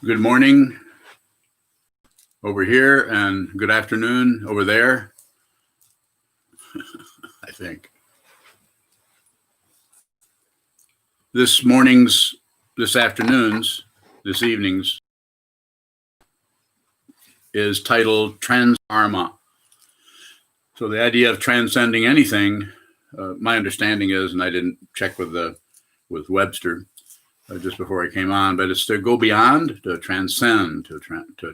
Good morning over here and good afternoon over there, I think. This morning's, this afternoon's, this evening's is titled Karma. So the idea of transcending anything, my understanding is, and I didn't check with Webster just before I came on, but it's to go beyond, to transcend, to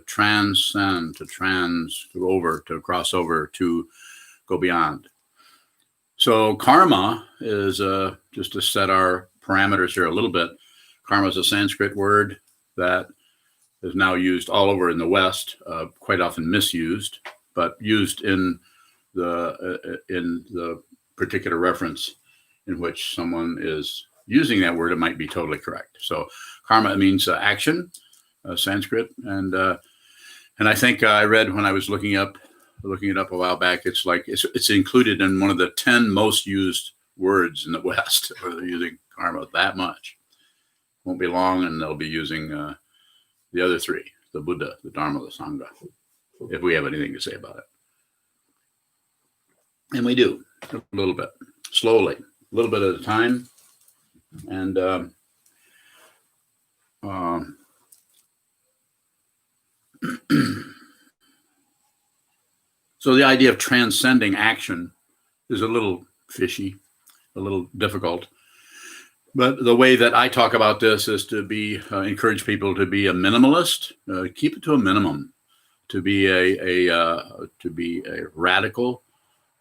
transcend, to over, to cross over, to go beyond. So karma is, just to set our parameters here a little bit, karma is a Sanskrit word that is now used all over in the West, quite often misused, but used in the particular reference in which someone is using that word, it might be totally correct. So karma means action, Sanskrit, and I think I read when I was looking it up a while back, it's included in one of the 10 most used words in the West. They're using karma that much. Won't be long, and they'll be using the other three: the Buddha, the Dharma, the Sangha, if we have anything to say about it. And we do, a little bit, slowly, a little bit at a time. And so the idea of transcending action is a little fishy, a little difficult. But the way that I talk about this is to encourage people to be a minimalist, keep it to a minimum, to be a radical.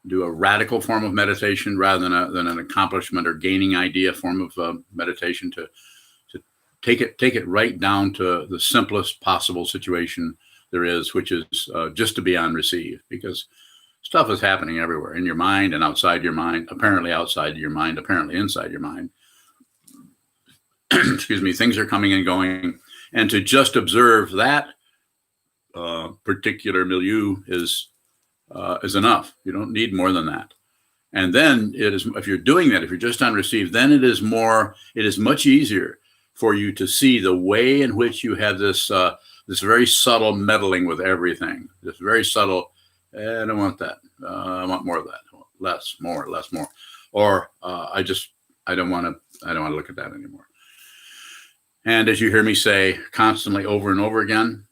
Do a radical form of meditation rather than an accomplishment or gaining idea form of meditation. To take it right down to the simplest possible situation there is, which is just to be on receive, because stuff is happening everywhere, in your mind and outside your mind, apparently outside your mind, apparently inside your mind. Excuse me, things are coming and going, and to just observe that particular milieu is enough. You don't need more than that. And then if you're doing that, if you're just on receive, then it is much easier for you to see the way in which you have this very subtle meddling with everything. This very subtle, I don't want that. I want more of that. Less, more, less, more. Or I don't want to look at that anymore. And as you hear me say constantly over and over again,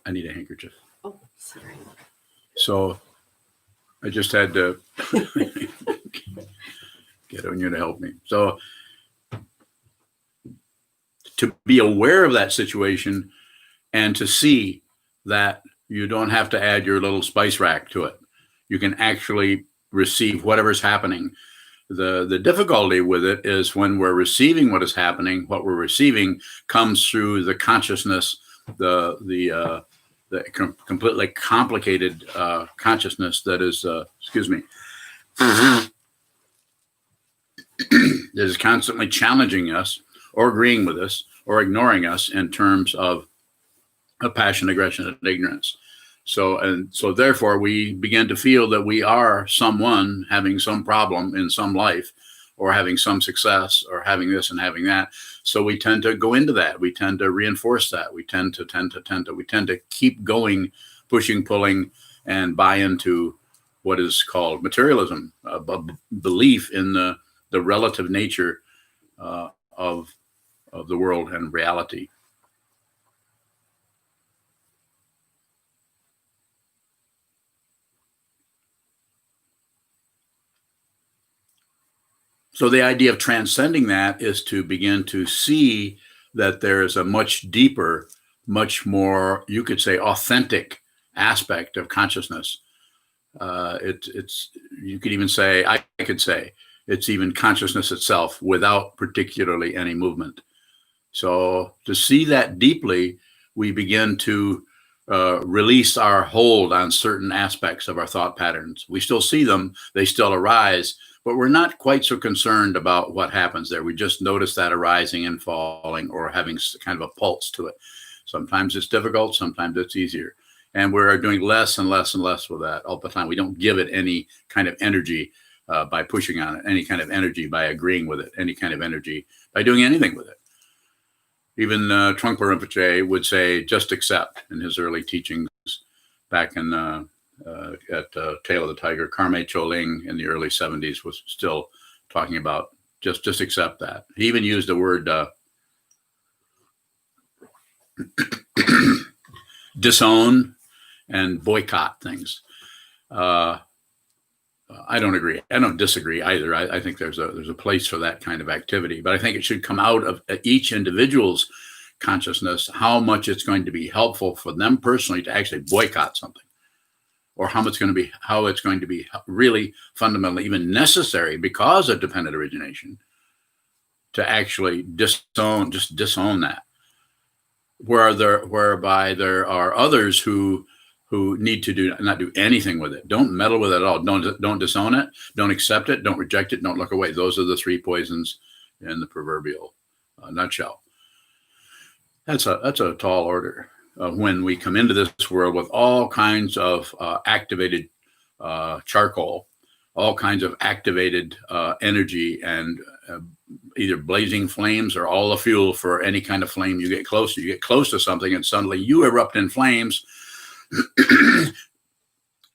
I need a handkerchief. Oh, sorry. So I just had to get on you to help me. So to be aware of that situation and to see that you don't have to add your little spice rack to it. You can actually receive whatever's happening. The difficulty with it is when we're receiving what is happening, what we're receiving comes through the consciousness, the completely complicated consciousness that is, that is constantly challenging us or agreeing with us or ignoring us in terms of passion, aggression, and ignorance. So therefore we begin to feel that we are someone having some problem in some life, or having some success, or having this and having that. So we tend to go into that. We tend to reinforce that. We tend to keep going, pushing, pulling, and buy into what is called materialism, a belief in the relative nature of the world and reality. So the idea of transcending that is to begin to see that there is a much deeper, much more, you could say, authentic aspect of consciousness. You could even say, I could say, it's even consciousness itself without particularly any movement. So to see that deeply, we begin to release our hold on certain aspects of our thought patterns. We still see them, they still arise, but we're not quite so concerned about what happens there. We just notice that arising and falling, or having kind of a pulse to it. Sometimes it's difficult, sometimes it's easier. And we're doing less and less and less with that all the time. We don't give it any kind of energy by pushing on it, any kind of energy by agreeing with it, any kind of energy by doing anything with it. Even Trungpa Rinpoche would say, just accept, in his early teachings back in at Tail of the Tiger. Karme Choling in the early 70s was still talking about just accept that. He even used the word disown and boycott things. I don't agree. I don't disagree either. I think there's a place for that kind of activity, but I think it should come out of each individual's consciousness how much it's going to be helpful for them personally to actually boycott something, or how it's going to be really fundamentally even necessary because of dependent origination to actually disown that. Whereby there are others who need to not do anything with it. Don't meddle with it at all. Don't disown it. Don't accept it. Don't reject it. Don't look away. Those are the three poisons in the proverbial nutshell. That's a tall order when we come into this world with all kinds of activated charcoal, all kinds of activated energy, and either blazing flames or all the fuel for any kind of flame. You get close to something, and suddenly you erupt in flames.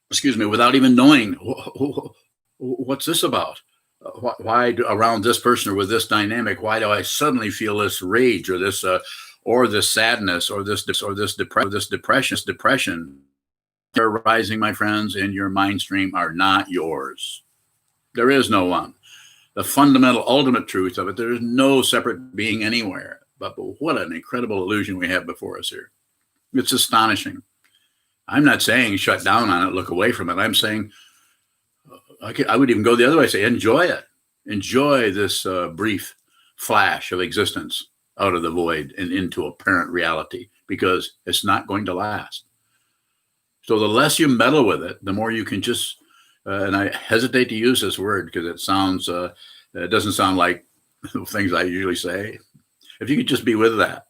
Excuse me, without even knowing what's this about. Why around this person or with this dynamic? Why do I suddenly feel this rage or this sadness or this depression? They're rising, my friends, in your mind stream are not yours. There is no one. The fundamental, ultimate truth of it, there is no separate being anywhere. But what an incredible illusion we have before us here. It's astonishing. I'm not saying shut down on it, look away from it. I'm saying, I would even go the other way, say enjoy it. Enjoy this brief flash of existence out of the void and into apparent reality, because it's not going to last. So the less you meddle with it, the more you can just, and I hesitate to use this word because it sounds, it doesn't sound like things I usually say. If you could just be with that,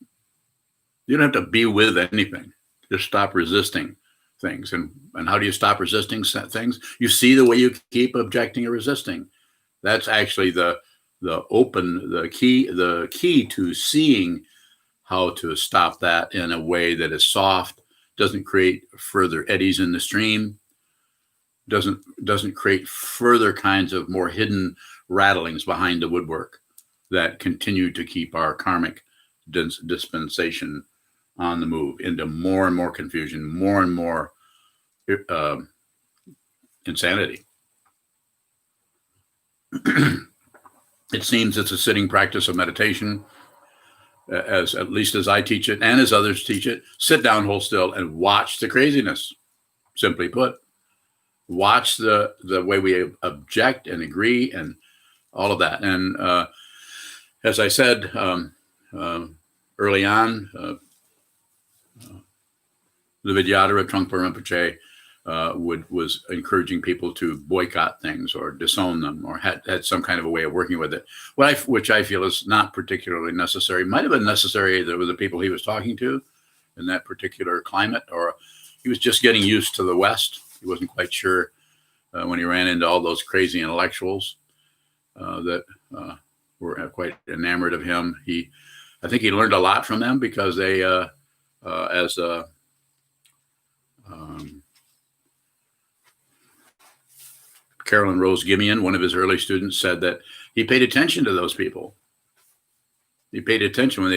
you don't have to be with anything. Just stop resisting things. And how do you stop resisting things? You see the way you keep objecting or resisting. That's actually the key to seeing how to stop that in a way that is soft, doesn't create further eddies in the stream, doesn't create further kinds of more hidden rattlings behind the woodwork that continue to keep our karmic dispensation on the move into more and more confusion, more and more insanity. It seems it's a sitting practice of meditation, at least as I teach it and as others teach it. Sit down, hold still, and watch the craziness. Simply put, watch the way we object and agree and all of that. And as I said early on, the Vidyadhara Trungpa Rinpoche was encouraging people to boycott things or disown them, or had some kind of a way of working with it, which I feel is not particularly necessary. Might have been necessary with the people he was talking to in that particular climate, or he was just getting used to the West. He wasn't quite sure when he ran into all those crazy intellectuals that were quite enamored of him. I think he learned a lot from them, because they, Carolyn Rose Gimian, one of his early students, said that he paid attention to those people. He paid attention when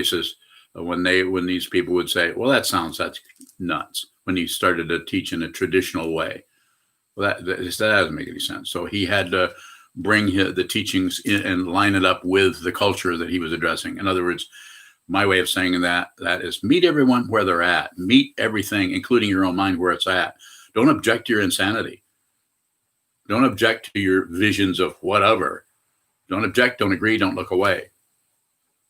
when these people would say, "Well, that's nuts." When he started to teach in a traditional way, well, that doesn't make any sense. So he had to bring the teachings in and line it up with the culture that he was addressing. In other words, my way of saying that is meet everyone where they're at. Meet everything, including your own mind, where it's at. Don't object to your insanity. Don't object to your visions of whatever. Don't object, don't agree, don't look away.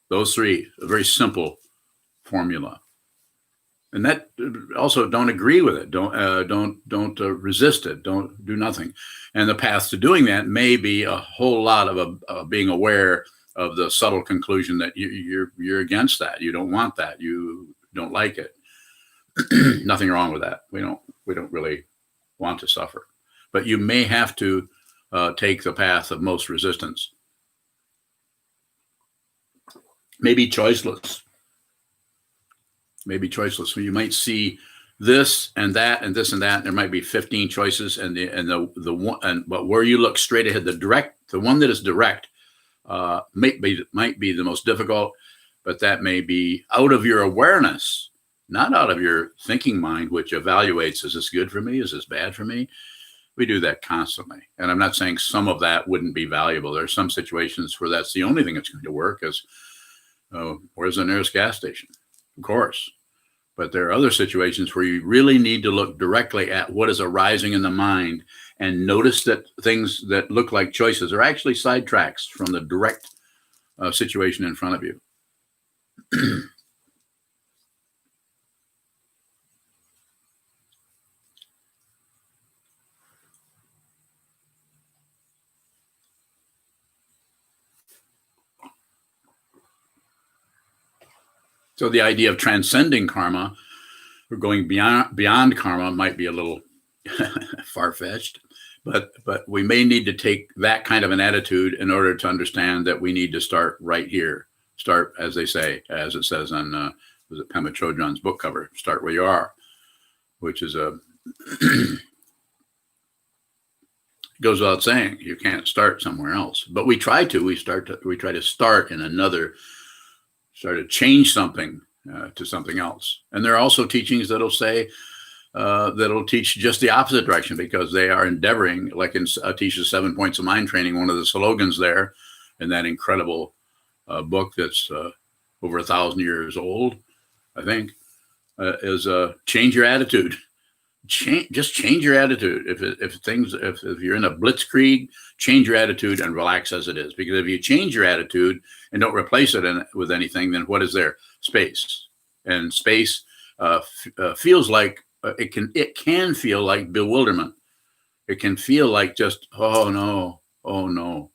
Those three, a very simple formula. And that also, don't agree with it. Don't resist it. Don't do nothing. And the path to doing that may be a whole lot of being aware of the subtle conclusion that you're against that. You don't want that. You don't like it. Nothing wrong with that. We don't really want to suffer, but you may have to take the path of most resistance. Maybe choiceless. So you might see this and that and this and that. There might be 15 choices, and the one, but where you look straight ahead, the one that is direct, might be the most difficult, but that may be out of your awareness, not out of your thinking mind, which evaluates, is this good for me? Is this bad for me? We do that constantly. And I'm not saying some of that wouldn't be valuable. There are some situations where that's the only thing that's going to work is, where's the nearest gas station? Of course. But there are other situations where you really need to look directly at what is arising in the mind and notice that things that look like choices are actually sidetracks from the direct situation in front of you. So the idea of transcending karma or going beyond karma might be a little far-fetched, but we may need to take that kind of an attitude in order to understand that we need to start right here. Start, as they say, as it says on was it Pema Chodron's book cover, start where you are, which is goes without saying, you can't start somewhere else. But we try to start in another, start to change something to something else. And there are also teachings that'll say, that'll teach just the opposite direction, because they are endeavoring, like in Atisha's 7 Points of Mind Training, one of the slogans there in that incredible book that's over 1,000 years old, I think, is change your attitude. Just change your attitude. If you're in a blitzkrieg, change your attitude and relax as it is. Because if you change your attitude and don't replace it with anything, then what is there? Space. And space feels like it can feel like bewilderment. It can feel like just, oh no,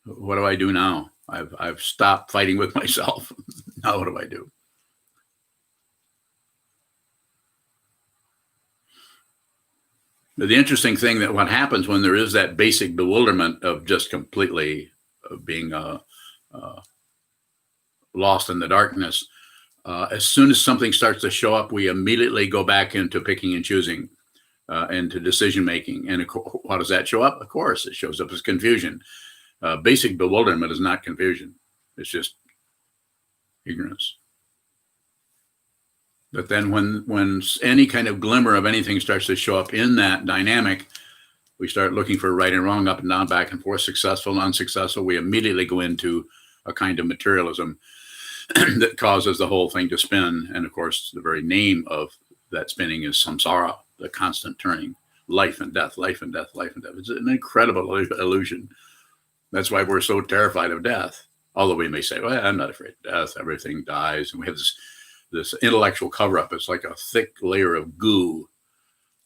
what do I do now? I've stopped fighting with myself. Now what do I do? The interesting thing that what happens when there is that basic bewilderment of just completely being lost in the darkness, as soon as something starts to show up, we immediately go back into picking and choosing, into decision making. And how does that show up? Of course, it shows up as confusion. Basic bewilderment is not confusion. It's just ignorance. But then when any kind of glimmer of anything starts to show up in that dynamic, we start looking for right and wrong, up and down, back and forth, successful, unsuccessful. We immediately go into a kind of materialism that causes the whole thing to spin. And of course, the very name of that spinning is samsara, the constant turning, life and death, life and death, life and death. It's an incredible illusion. That's why we're so terrified of death. Although we may say, well, I'm not afraid of death. Everything dies. And we have this intellectual cover-up. It's like a thick layer of goo.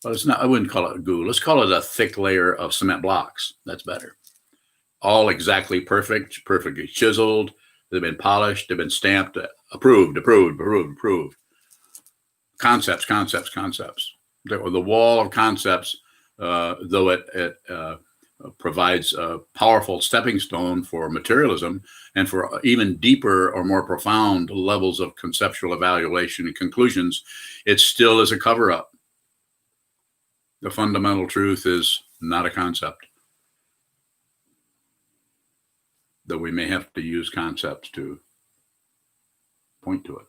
But it's not, I wouldn't call it goo. Let's call it a thick layer of cement blocks. That's better. All exactly perfect, perfectly chiseled. They've been polished. They've been stamped. Approved. Concepts. The wall of concepts, though it provides a powerful stepping stone for materialism and for even deeper or more profound levels of conceptual evaluation and conclusions, it still is a cover-up. The fundamental truth is not a concept, though we may have to use concepts to point to it.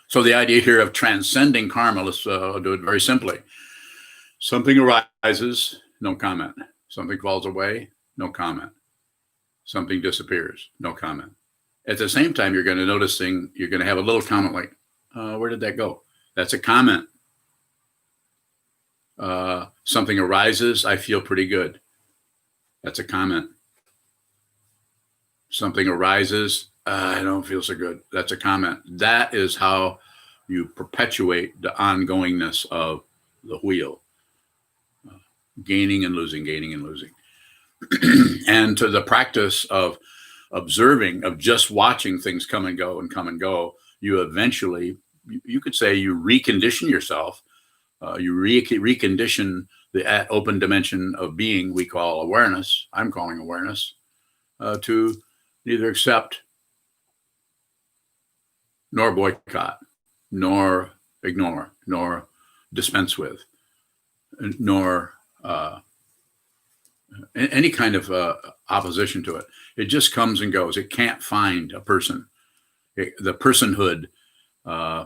So the idea here of transcending karma, let's do it very simply. Something arises, no comment. Something falls away, no comment. Something disappears, no comment. At the same time, you're going to notice you're going to have a little comment like, where did that go? That's a comment. Something arises, I feel pretty good. That's a comment. Something arises, I don't feel so good. That's a comment. That is how you perpetuate the ongoingness of the wheel. Gaining and losing, gaining and losing. And to the practice of observing, of just watching things come and go and come and go, you eventually, you could say, you recondition yourself. You recondition the open dimension of being we call awareness. I'm calling awareness, to neither accept nor boycott, nor ignore, nor dispense with, nor any kind of opposition to it. It just comes and goes. It can't find a person. The personhood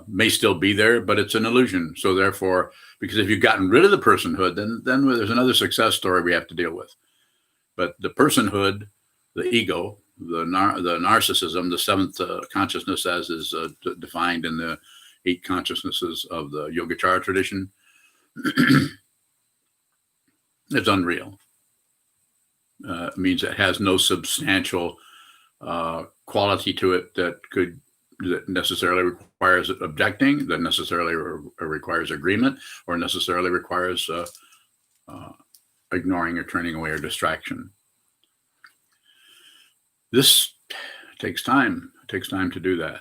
may still be there, but it's an illusion. So therefore, because if you've gotten rid of the personhood, then there's another success story we have to deal with. But the personhood, the ego, the narcissism, the seventh consciousness, as is defined in the 8 consciousnesses of the Yogacara tradition, it's unreal. It means it has no substantial quality to it that necessarily requires objecting, that necessarily requires agreement, or necessarily requires ignoring or turning away or distraction. This takes time. It takes time to do that.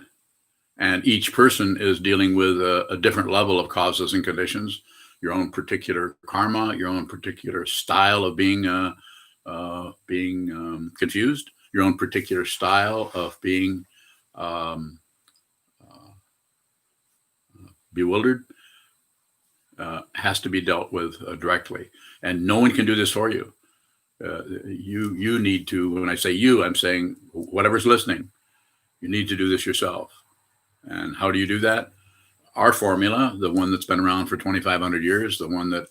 And each person is dealing with a different level of causes and conditions, your own particular karma, your own particular style of being confused, your own particular style of being bewildered, has to be dealt with directly. And no one can do this for you. You need to, when I say you, I'm saying whatever's listening, you need to do this yourself. And how do you do that? Our formula, the one that's been around for 2,500 years, the one that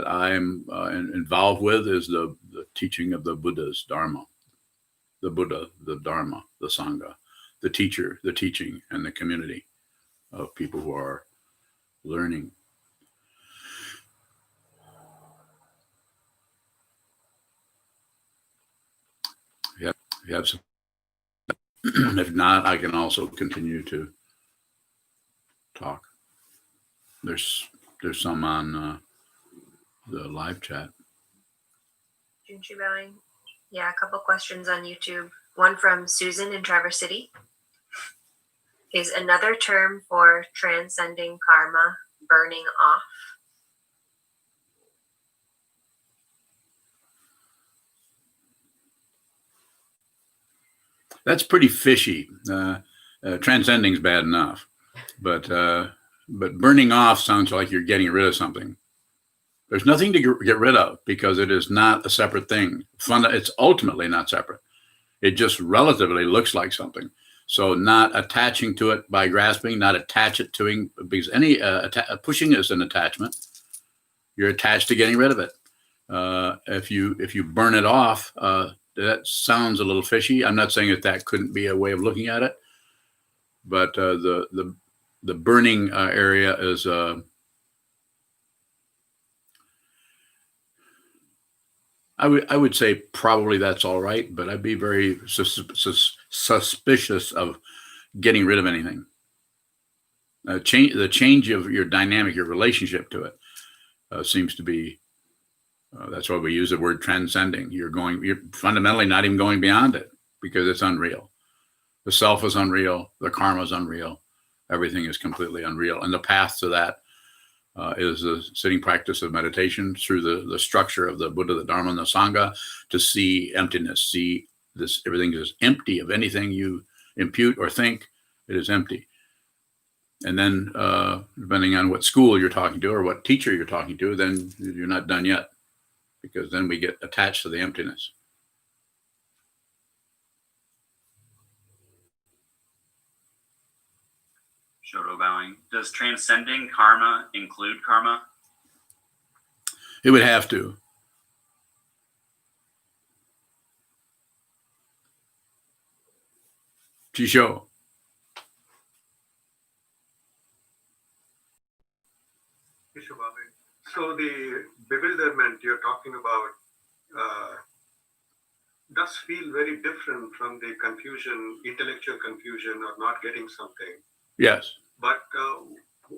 I'm involved with, is the teaching of the Buddha's Dharma. The Buddha, the Dharma, the Sangha, the teacher, the teaching, and the community of people who are learning. If some, if not, I can also continue to talk. There's some on the live chat. Yeah, a couple questions on YouTube. One from Susan in Traverse City. Is another term for transcending karma burning off? That's pretty fishy. Transcending is bad enough, but burning off sounds like you're getting rid of something. There's nothing to get rid of, because it is not a separate thing. It's ultimately not separate. It just relatively looks like something. So not attaching to it by grasping, not attach it to it, because any pushing is an attachment. You're attached to getting rid of it. If you burn it off, that sounds a little fishy. I'm not saying that couldn't be a way of looking at it, but the burning area is I would say probably that's all right, but I'd be very suspicious of getting rid of anything. The change of your dynamic, your relationship to it, seems to be. That's why we use the word transcending. You're fundamentally not even going beyond it, because it's unreal. The self is unreal. The karma is unreal. Everything is completely unreal. And the path to that is the sitting practice of meditation through the structure of the Buddha, the Dharma, and the Sangha, to see emptiness, see this, everything is empty of anything you impute or think. It is empty. And then depending on what school you're talking to or what teacher you're talking to, then you're not done yet, because then we get attached to the emptiness. Shoto bowing. Does transcending karma include karma? It would have to. Chisho. So the bewilderment you're talking about does feel very different from the confusion, intellectual confusion, or not getting something. Yes. But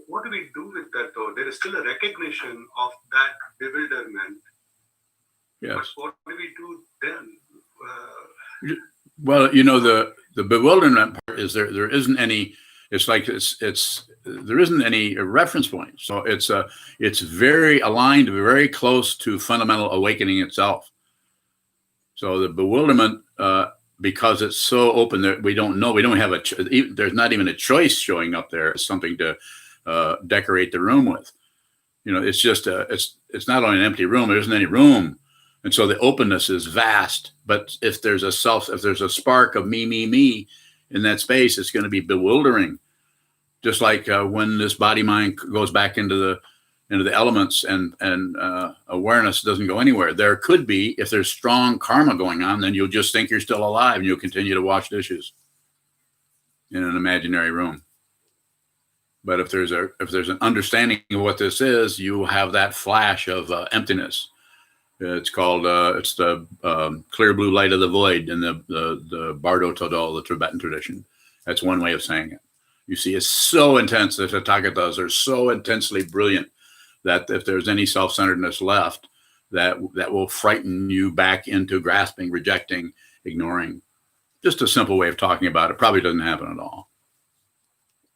what do we do with that, though? There is still a recognition of that bewilderment. Yes. But what do we do then? Well, you know, the bewilderment part is there isn't any. It's like there isn't any reference point. So it's very aligned, very close to fundamental awakening itself. So the bewilderment, because it's so open that we don't know, we don't have there's not even a choice showing up there as something to decorate the room with. You know, it's just it's not only an empty room. There isn't any room. And so the openness is vast, but if there's a spark of me in that space, it's going to be bewildering. Just like when this body mind goes back into the elements and awareness doesn't go anywhere. There could be, if there's strong karma going on, then you'll just think you're still alive and you'll continue to wash dishes in an imaginary room. But if there's an understanding of what this is, you have that flash of emptiness. It's called it's the clear blue light of the void in the Bardo, the Tibetan tradition. That's one way of saying it. You see, it's so intense. The Tathagatas are so intensely brilliant that if there's any self-centeredness left, that will frighten you back into grasping, rejecting, ignoring. Just a simple way of talking about it. Probably doesn't happen at all.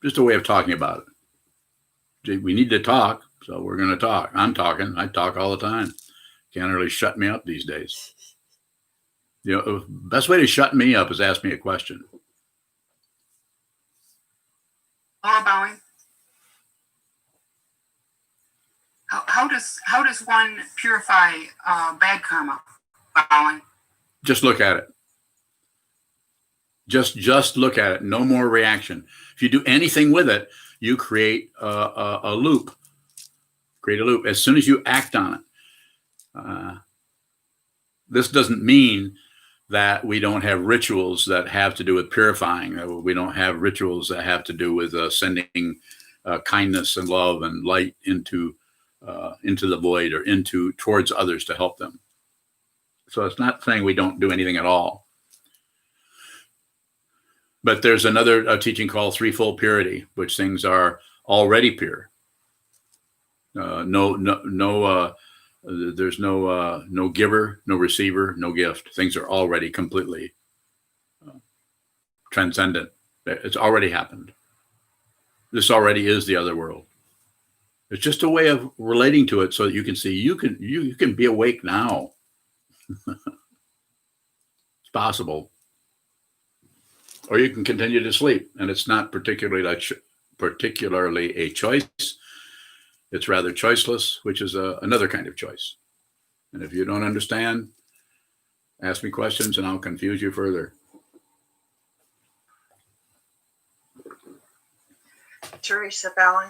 Just a way of talking about it. We need to talk, so we're going to talk. I'm talking. I talk all the time. Can't really shut me up these days. You know, the best way to shut me up is ask me a question. Hello, bowing. How does one purify bad karma? Bowing. Just look at it. Just look at it. No more reaction. If you do anything with it, you create a loop. Create a loop. As soon as you act on it. This doesn't mean that we don't have rituals that have to do with purifying. We don't have rituals that have to do with sending kindness and love and light into the void or towards others to help them. So it's not saying we don't do anything at all. But there's another teaching called threefold purity, which things are already pure. There's no giver, no receiver, no gift. Things are already completely transcendent. It's already happened. This already is the other world. It's just a way of relating to it so that you can see you can be awake now. It's possible. Or you can continue to sleep, and it's not particularly a choice. It's rather choiceless, which is another kind of choice. And if you don't understand, ask me questions and I'll confuse you further. Teresa Bowing.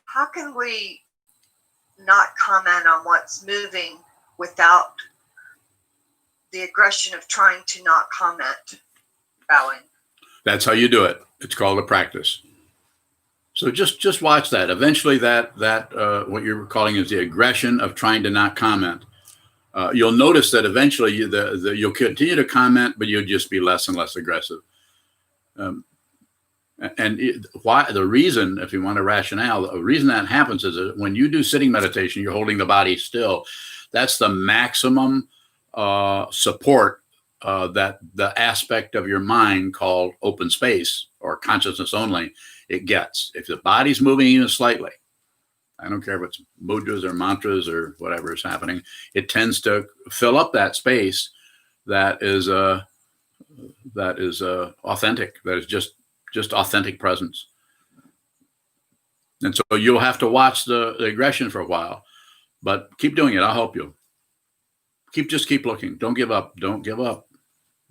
How can we not comment on what's moving without the aggression of trying to not comment? Bowing. That's how you do it. It's called a practice. So just watch that. Eventually that what you're calling is the aggression of trying to not comment. You'll notice that eventually you'll continue to comment, but you'll just be less and less aggressive. Why the reason, if you want a rationale, the reason that happens is that when you do sitting meditation, you're holding the body still. That's the maximum support that the aspect of your mind called open space or consciousness only, it gets. If the body's moving even slightly, I don't care if it's mudras or mantras or whatever is happening, it tends to fill up that space that is authentic, that is just authentic presence. And so you'll have to watch the aggression for a while, but keep doing it. I'll help you. Just keep looking. Don't give up. Don't give up.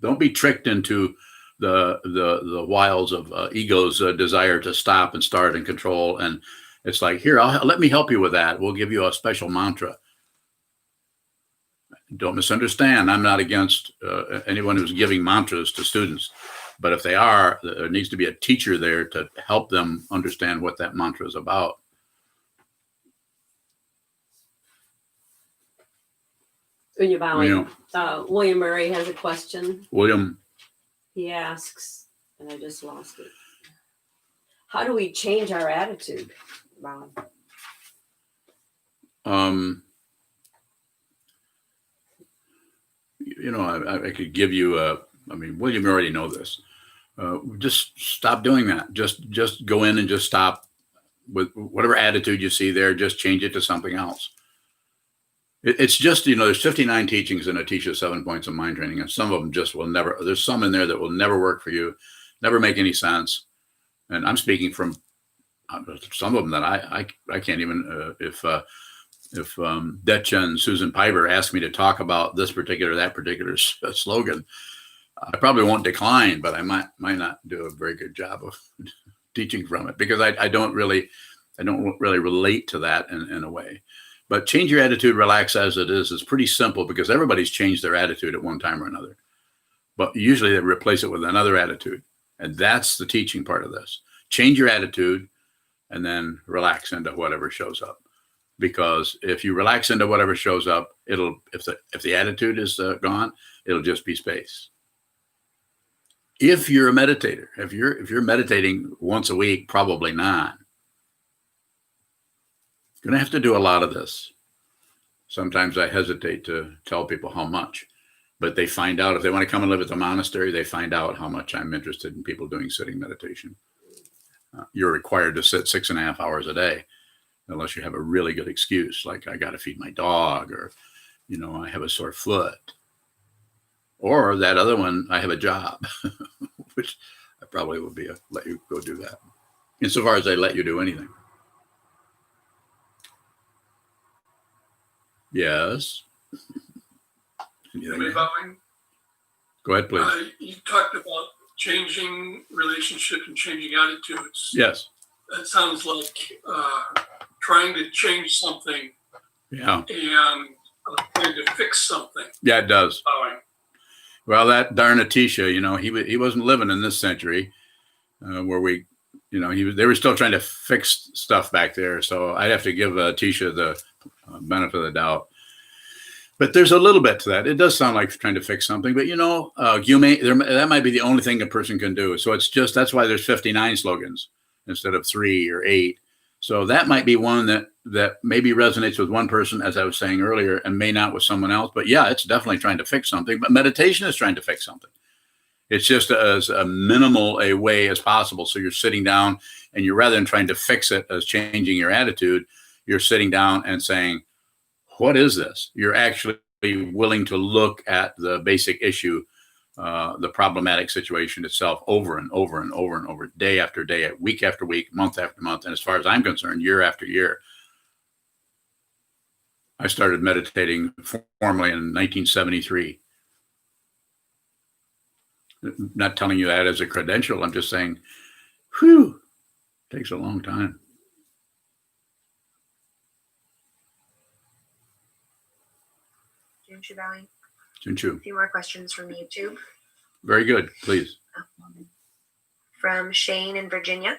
Don't be tricked into the wiles of ego's desire to stop and start and control. And it's like, here, let me help you with that. We'll give you a special mantra. Don't misunderstand. I'm not against anyone who's giving mantras to students. But if they are, there needs to be a teacher there to help them understand what that mantra is about. William Murray has a question. William. He asks, and I just lost it. How do we change our attitude, Bob? you know, I could give you I mean, William, you already know this. Just stop doing that. Just go in and just stop with whatever attitude you see there. Just change it to something else. It's just, you know, there's 59 teachings in Atisha 7 Points of Mind Training, and some of them just will never, there's some in there that will never work for you, never make any sense. And I'm speaking from some of them that I can't even, if Detcha and Susan Piper asked me to talk about this particular, that particular slogan, I probably won't decline, but I might not do a very good job of teaching from it, because I don't really relate to that in a way. But change your attitude, relax as it is pretty simple, because everybody's changed their attitude at one time or another. But usually they replace it with another attitude. And that's the teaching part of this. Change your attitude and then relax into whatever shows up. Because if you relax into whatever shows up, if the attitude is gone, it'll just be space. If you're a meditator, if you're meditating once a week, probably not. You're going to have to do a lot of this. Sometimes I hesitate to tell people how much, but they find out if they want to come and live at the monastery, they find out how much I'm interested in people doing sitting meditation. You're required to sit 6.5 hours a day, unless you have a really good excuse, like I got to feed my dog, or, you know, I have a sore foot, or that other one, I have a job, which I probably will let you go do that, insofar as they let you do anything. Yes. Go ahead, please. You talked about changing relationship and changing attitudes. Yes. That sounds like trying to change something. Yeah. And trying to fix something. Yeah, it does. Bowing. Well, that darn Atisha, you know, he wasn't living in this century where we, you know, they were still trying to fix stuff back there. So I'd have to give Atisha the benefit of the doubt. But there's a little bit to that. It does sound like trying to fix something, but you know, that might be the only thing a person can do. So that's why there's 59 slogans instead of 3 or 8. So that might be one that maybe resonates with one person, as I was saying earlier, and may not with someone else. But yeah, it's definitely trying to fix something. But meditation is trying to fix something. It's just as a minimal a way as possible. So you're sitting down, and you're, rather than trying to fix it as changing your attitude, you're sitting down and saying, what is this? You're actually willing to look at the basic issue, the problematic situation itself, over and over and over and over, day after day, week after week, month after month. And as far as I'm concerned, year after year. I started meditating formally in 1973. I'm not telling you that as a credential. I'm just saying, whew, it takes a long time. Junshu bowing. Junshu. A few more questions from YouTube. Very good, please. From Shane in Virginia.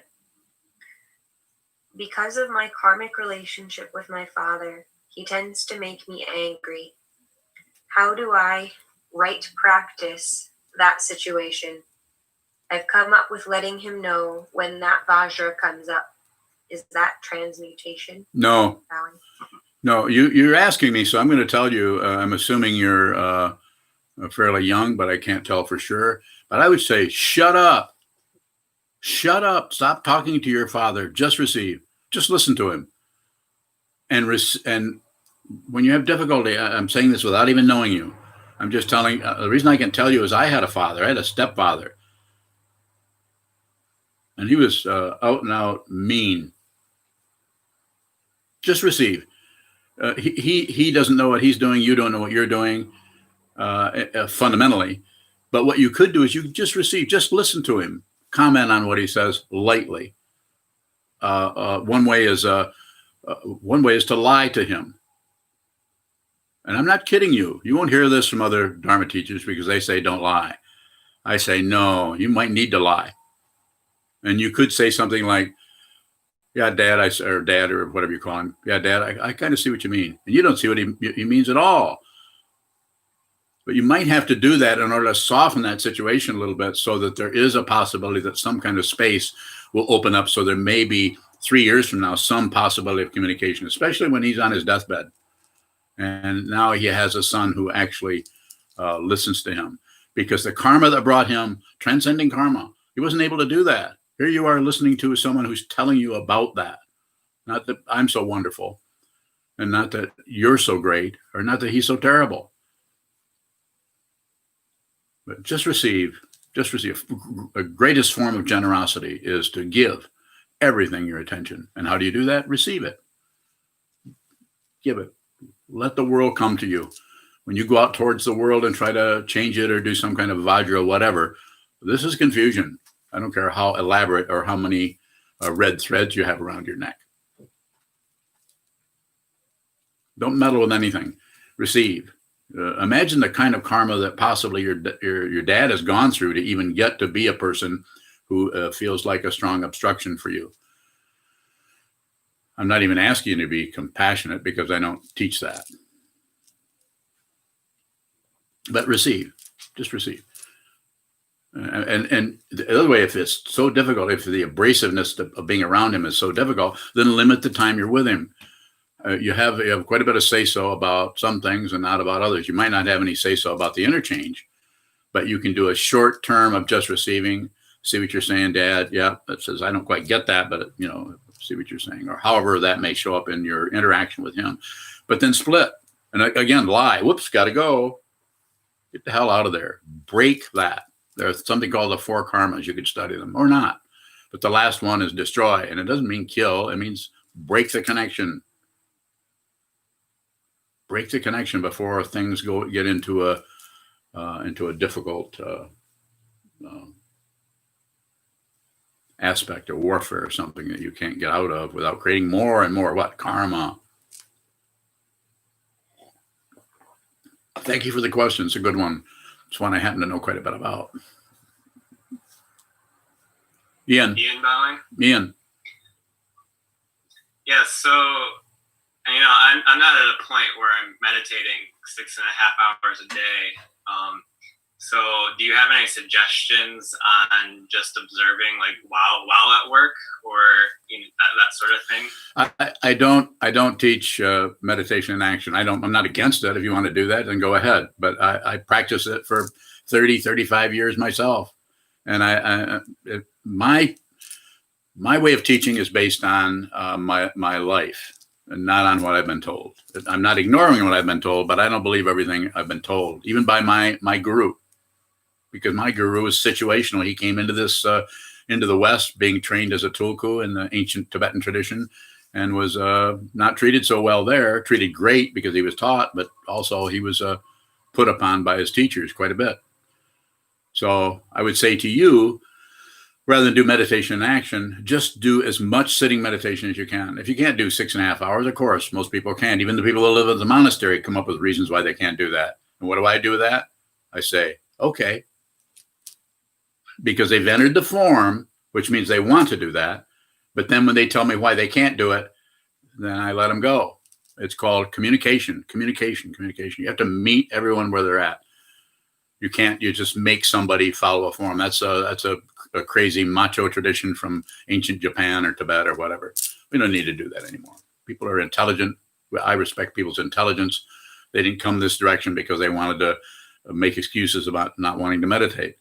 Because of my karmic relationship with my father, he tends to make me angry. How do I practice that situation? I've come up with letting him know when that Vajra comes up. Is that transmutation? No. Bowing. No, you're asking me, so I'm going to tell you, I'm assuming you're fairly young, but I can't tell for sure. But I would say, shut up. Shut up. Stop talking to your father. Just receive. Just listen to him. And when you have difficulty, I'm saying this without even knowing you. I'm just telling, the reason I can tell you is I had a father. I had a stepfather. And he was out and out mean. Just receive. He doesn't know what he's doing. You don't know what you're doing, fundamentally. But what you could do is you could just receive, just listen to him, comment on what he says lightly. One way is to lie to him. And I'm not kidding you. You won't hear this from other Dharma teachers because they say don't lie. I say, no, you might need to lie. And you could say something like, yeah, Dad, or Dad, or whatever you call him. Yeah, Dad, I kind of see what you mean. And you don't see what he means at all. But you might have to do that in order to soften that situation a little bit so that there is a possibility that some kind of space will open up. So there may be 3 years from now, some possibility of communication, especially when he's on his deathbed. And now he has a son who actually listens to him, because the karma that brought him, transcending karma, he wasn't able to do that. Here you are listening to someone who's telling you about that. Not that I'm so wonderful, and not that you're so great, or not that he's so terrible. But just receive. The greatest form of generosity is to give everything your attention. And how do you do that? Receive it. Give it. Let the world come to you. When you go out towards the world and try to change it or do some kind of vajra or whatever, this is confusion. I don't care how elaborate or how many red threads you have around your neck. Don't meddle with anything. Receive. Imagine the kind of karma that possibly your dad has gone through to even get to be a person who feels like a strong obstruction for you. I'm not even asking you to be compassionate, because I don't teach that. But receive. Just receive. And the other way, if it's so difficult, if the abrasiveness of being around him is so difficult, then limit the time you're with him. You have quite a bit of say-so about some things and not about others. You might not have any say-so about the interchange, but you can do a short term of just receiving, see what you're saying, Dad. Yeah, that says, I don't quite get that, but see what you're saying, or however that may show up in your interaction with him. But then split. And again, lie. Whoops, got to go. Get the hell out of there. Break that. There's something called the 4 karmas. You could study them or not. But the last one is destroy. And it doesn't mean kill. It means break the connection. Break the connection before things get into a difficult aspect of warfare, or something that you can't get out of without creating more and more karma. Thank you for the question. It's a good one. It's one I happen to know quite a bit about. Ian bowing. Ian. Yes. So, I'm not at a point where I'm meditating 6.5 hours a day. So do you have any suggestions on just observing, like while at work, or that sort of thing? I don't teach meditation in action. I'm not against it. If you want to do that, then go ahead. But I practice it for 30, 35 years myself. And my way of teaching is based on my life, and not on what I've been told. I'm not ignoring what I've been told, but I don't believe everything I've been told, even by my guru. Because my guru is situational. He came into the West being trained as a tulku in the ancient Tibetan tradition, and was not treated so well there. Treated great because he was taught, but also he was put upon by his teachers quite a bit. So I would say to you, rather than do meditation in action, just do as much sitting meditation as you can. If you can't do 6.5 hours, of course, most people can't. Even the people that live at the monastery come up with reasons why they can't do that. And what do I do with that? I say, okay. Because they've entered the form, which means they want to do that. But then when they tell me why they can't do it, then I let them go. It's called communication. You have to meet everyone where they're at. You just make somebody follow a form. That's a crazy macho tradition from ancient Japan or Tibet or whatever. We don't need to do that anymore. People are intelligent. I respect people's intelligence. They didn't come this direction because they wanted to make excuses about not wanting to meditate.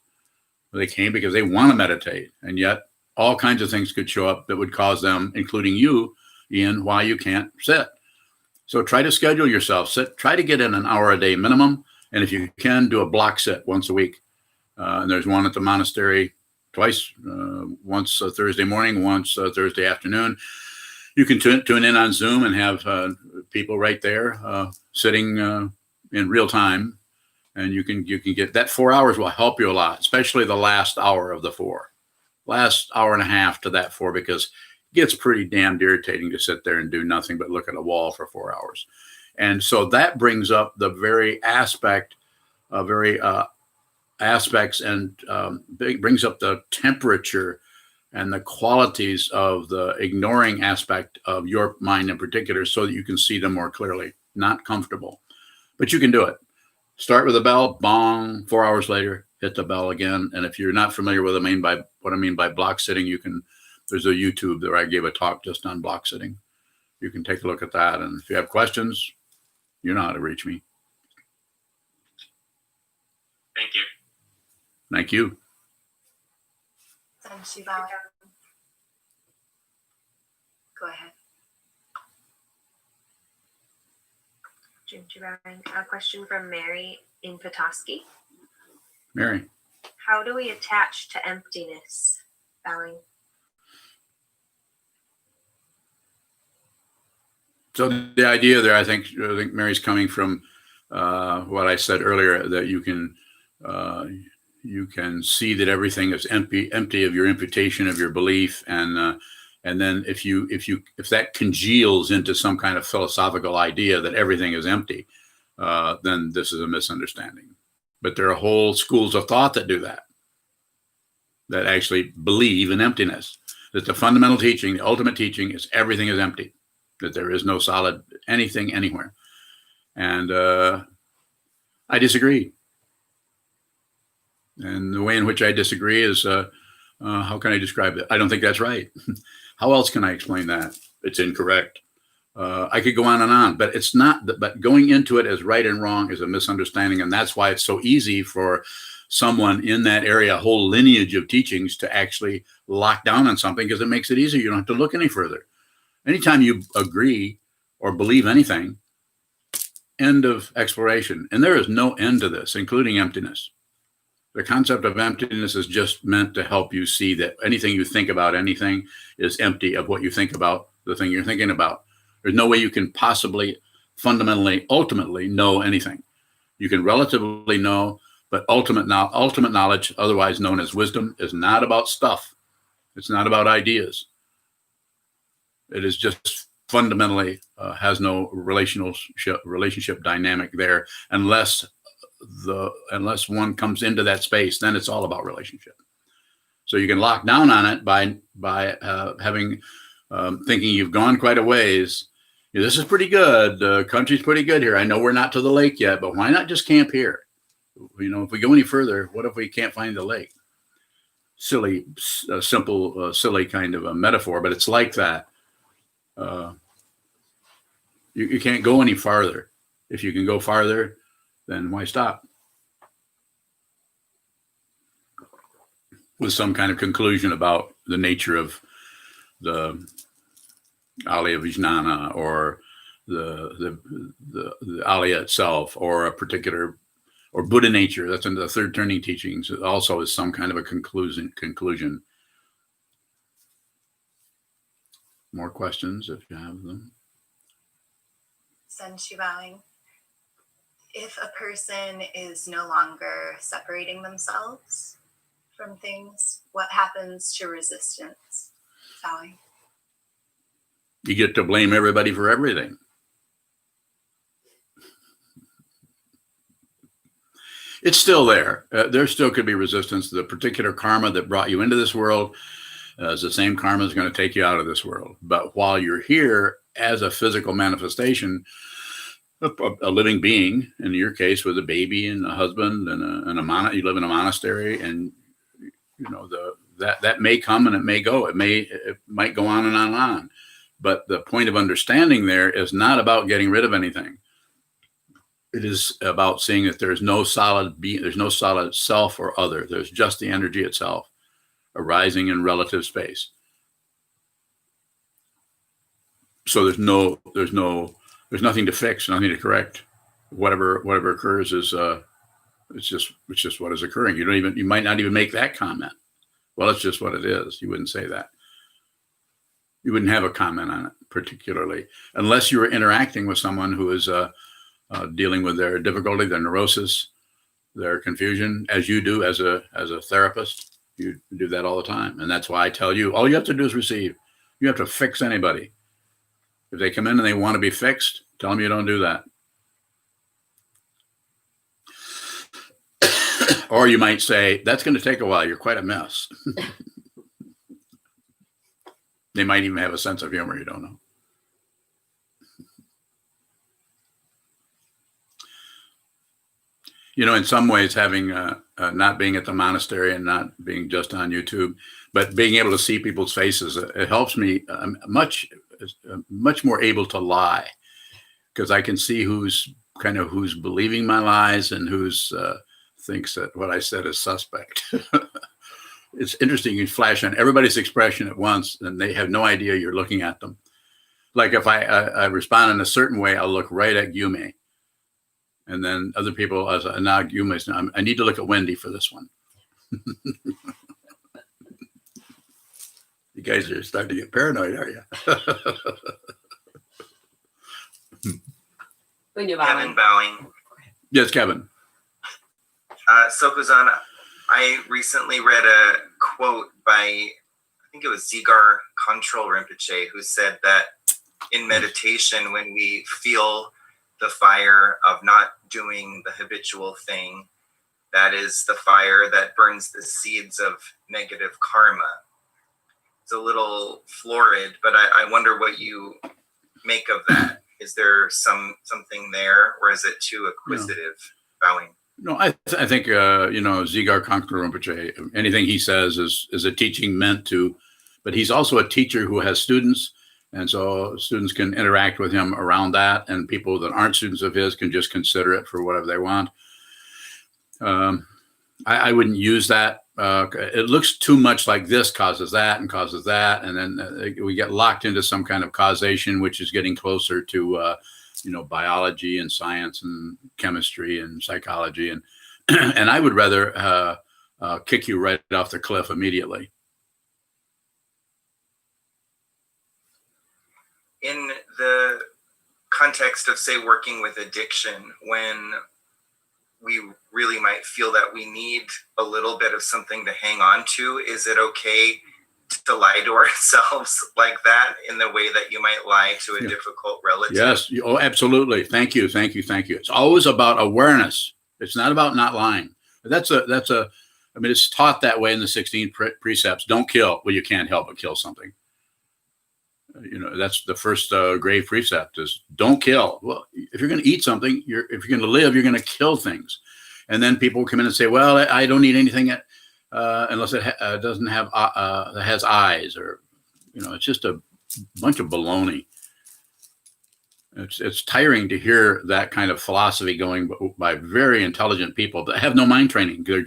They came because they want to meditate, and yet all kinds of things could show up that would cause them, including you, Ian, why you can't sit. So try to schedule yourself. Try to get in an hour a day minimum, and if you can, do a block sit once a week. And there's one at the monastery twice, once Thursday morning, once Thursday afternoon. You can tune in on Zoom and have people right there sitting in real time. And you can get that 4 hours will help you a lot, especially the last hour of the 4, last hour and a half to that 4, because it gets pretty damn irritating to sit there and do nothing but look at a wall for 4 hours. And so that brings up the very aspects and brings up the temperature and the qualities of the ignoring aspect of your mind in particular, so that you can see them more clearly. Not comfortable, but you can do it. Start with a bell, bong. 4 hours later, hit the bell again. And if you're not familiar with what I mean by block sitting, there's a YouTube where I gave a talk just on block sitting. You can take a look at that. And if you have questions, you know how to reach me. Thank you. Go ahead. A question from Mary in Petoskey. Mary. How do we attach to emptiness? Bowing. So the idea there, I think Mary's coming from what I said earlier, that you can see that everything is empty of your imputation of your belief, and then if that congeals into some kind of philosophical idea that everything is empty, then this is a misunderstanding. But there are whole schools of thought that do that actually believe in emptiness. That the fundamental teaching, the ultimate teaching, is everything is empty. That there is no solid anything anywhere. And I disagree. And the way in which I disagree is, how can I describe it? I don't think that's right. How else can I explain that? It's incorrect. I could go on and on, but it's not. But going into it as right and wrong is a misunderstanding. And that's why it's so easy for someone in that area, a whole lineage of teachings, to actually lock down on something, because it makes it easier. You don't have to look any further. Anytime you agree or believe anything, end of exploration. And there is no end to this, including emptiness. The concept of emptiness is just meant to help you see that anything you think about anything is empty of what you think about the thing you're thinking about. There's no way you can possibly, fundamentally, ultimately know anything. You can relatively know, but ultimate knowledge, otherwise known as wisdom, is not about stuff. It's not about ideas. It is just fundamentally has no relationship dynamic there, unless one comes into that space. Then it's all about relationship. So you can lock down on it by having thinking you've gone quite a ways. This is pretty good. The country's pretty good here. I know we're not to the lake yet, but why not just camp here? If we go any further, what if we can't find the lake? Silly, simple, silly kind of a metaphor, but it's like that. You can't go any farther. If you can go farther, then why stop? With some kind of conclusion about the nature of the Alaya Vijnana, or the Alaya itself, or a particular, or Buddha nature. That's in the third turning teachings. It also is some kind of a conclusion. More questions if you have them. Sen Shivang, if a person is no longer separating themselves from things, what happens to resistance? Sally? You get to blame everybody for everything. It's still there. There still could be resistance. The particular karma that brought you into this world is the same karma is going to take you out of this world. But while you're here as a physical manifestation, a living being, in your case with a baby and a husband and you live in a monastery, and that may come and it may go. It might go on and on and on. But the point of understanding there is not about getting rid of anything. It is about seeing that there's no solid being, there's no solid self or other. There's just the energy itself arising in relative space. So there's nothing to fix, nothing to correct. Whatever occurs is it's just what is occurring. You might not even make that comment. Well, it's just what it is. You wouldn't say that. You wouldn't have a comment on it particularly, unless you were interacting with someone who is dealing with their difficulty, their neurosis, their confusion, as you do as a therapist. You do that all the time. And that's why I tell you, all you have to do is receive. You have to fix anybody. If they come in and they want to be fixed, tell them you don't do that. Or you might say, that's going to take a while. You're quite a mess. They might even have a sense of humor. You don't know. In some ways, having not being at the monastery and not being just on YouTube, but being able to see people's faces, it helps me much more able to lie, because I can see who's believing my lies and who's thinks that what I said is suspect. It's interesting. You flash on everybody's expression at once and they have no idea you're looking at them. Like if I respond in a certain way, I'll look right at Yume. And then other people, as now Yume's, I need to look at Wendy for this one. You guys are starting to get paranoid, are you? Kevin bowing. Yes, Kevin. Sokuzan, I recently read a quote by, I think it was Zigar Control Rinpoche, who said that in meditation, when we feel the fire of not doing the habitual thing, that is the fire that burns the seeds of negative karma. It's a little florid, but I wonder what you make of that. Is there something there, or is it too acquisitive? Bowing. No, I think, Zigar Control Rinpoche, anything he says is a teaching meant to, but he's also a teacher who has students. And so students can interact with him around that, and people that aren't students of his can just consider it for whatever they want. I wouldn't use that. It looks too much like this causes that and causes that. And then we get locked into some kind of causation, which is getting closer to, biology and science and chemistry and psychology. And, and I would rather kick you right off the cliff immediately. In the context of, say, working with addiction, when we really might feel that we need a little bit of something to hang on to, is it okay to lie to ourselves like that in the way that you might lie to a difficult relative? Yes. Oh, absolutely. Thank you. It's always about awareness. It's not about not lying. It's taught that way in the 16 precepts. Don't kill. Well, you can't help but kill something. That's the first grave precept is don't kill. Well, if you're going to eat something, if you're going to live, you're going to kill things. And then people come in and say, well, I don't need anything unless it doesn't have, that has eyes, or, it's just a bunch of baloney. It's tiring to hear that kind of philosophy going by very intelligent people that have no mind training. They're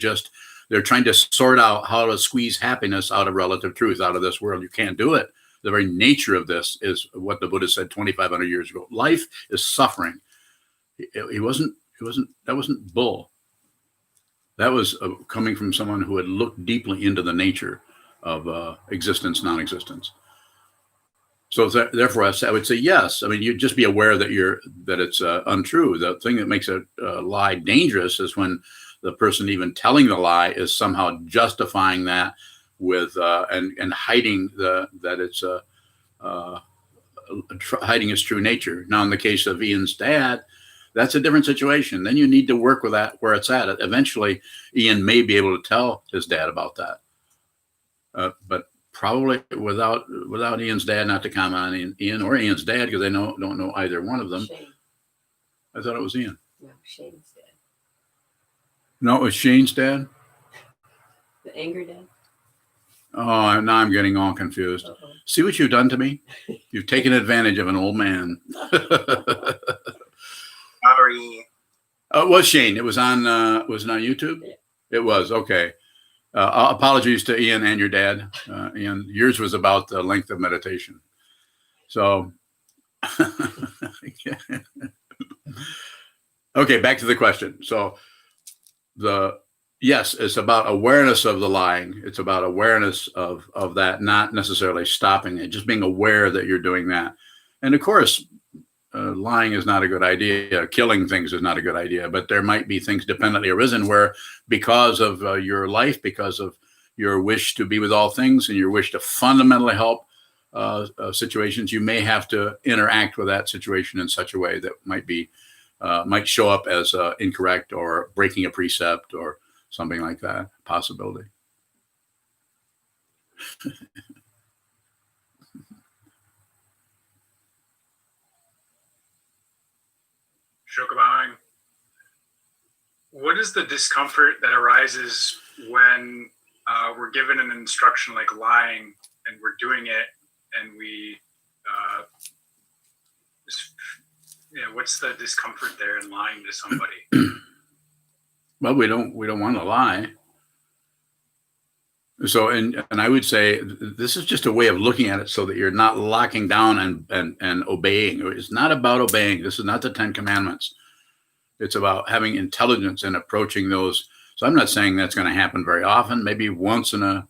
trying to sort out how to squeeze happiness out of relative truth, out of this world. You can't do it. The very nature of this is what the Buddha said 2,500 years ago. Life is suffering. That wasn't bull. That was coming from someone who had looked deeply into the nature of existence, non-existence. So therefore, I would say yes. I mean, you just be aware that it's untrue. The thing that makes a lie dangerous is when the person even telling the lie is somehow justifying that with and hiding that it's hiding his true nature. Now, in the case of Ian's dad, that's a different situation. Then you need to work with that where it's at. Eventually, Ian may be able to tell his dad about that, but probably without Ian's dad, not to comment on Ian or Ian's dad, because they don't know either one of them. Shane. I thought it was Ian. No, Shane's dad. No, it was Shane's dad. The angry dad. Oh, now I'm getting all confused. Uh-oh. See what you've done to me? You've taken advantage of an old man. Sorry. It was Shane. It was on YouTube? Yeah. It was. Okay. Apologies to Ian and your dad. Ian, yours was about the length of meditation. So, okay, back to the question. So yes, it's about awareness of the lying. It's about awareness of that, not necessarily stopping it, just being aware that you're doing that. And of course, lying is not a good idea. Killing things is not a good idea, but there might be things dependently arisen where because of your life, because of your wish to be with all things and your wish to fundamentally help situations, you may have to interact with that situation in such a way that might show up as incorrect or breaking a precept or something like that. Possibility. Shokubang, what is the discomfort that arises when we're given an instruction like lying and we're doing it and we, what's the discomfort there in lying to somebody? Well, we don't want to lie. So, and I would say this is just a way of looking at it so that you're not locking down and obeying. It's not about obeying. This is not the 10 Commandments. It's about having intelligence and approaching those. So I'm not saying that's going to happen very often, maybe once in a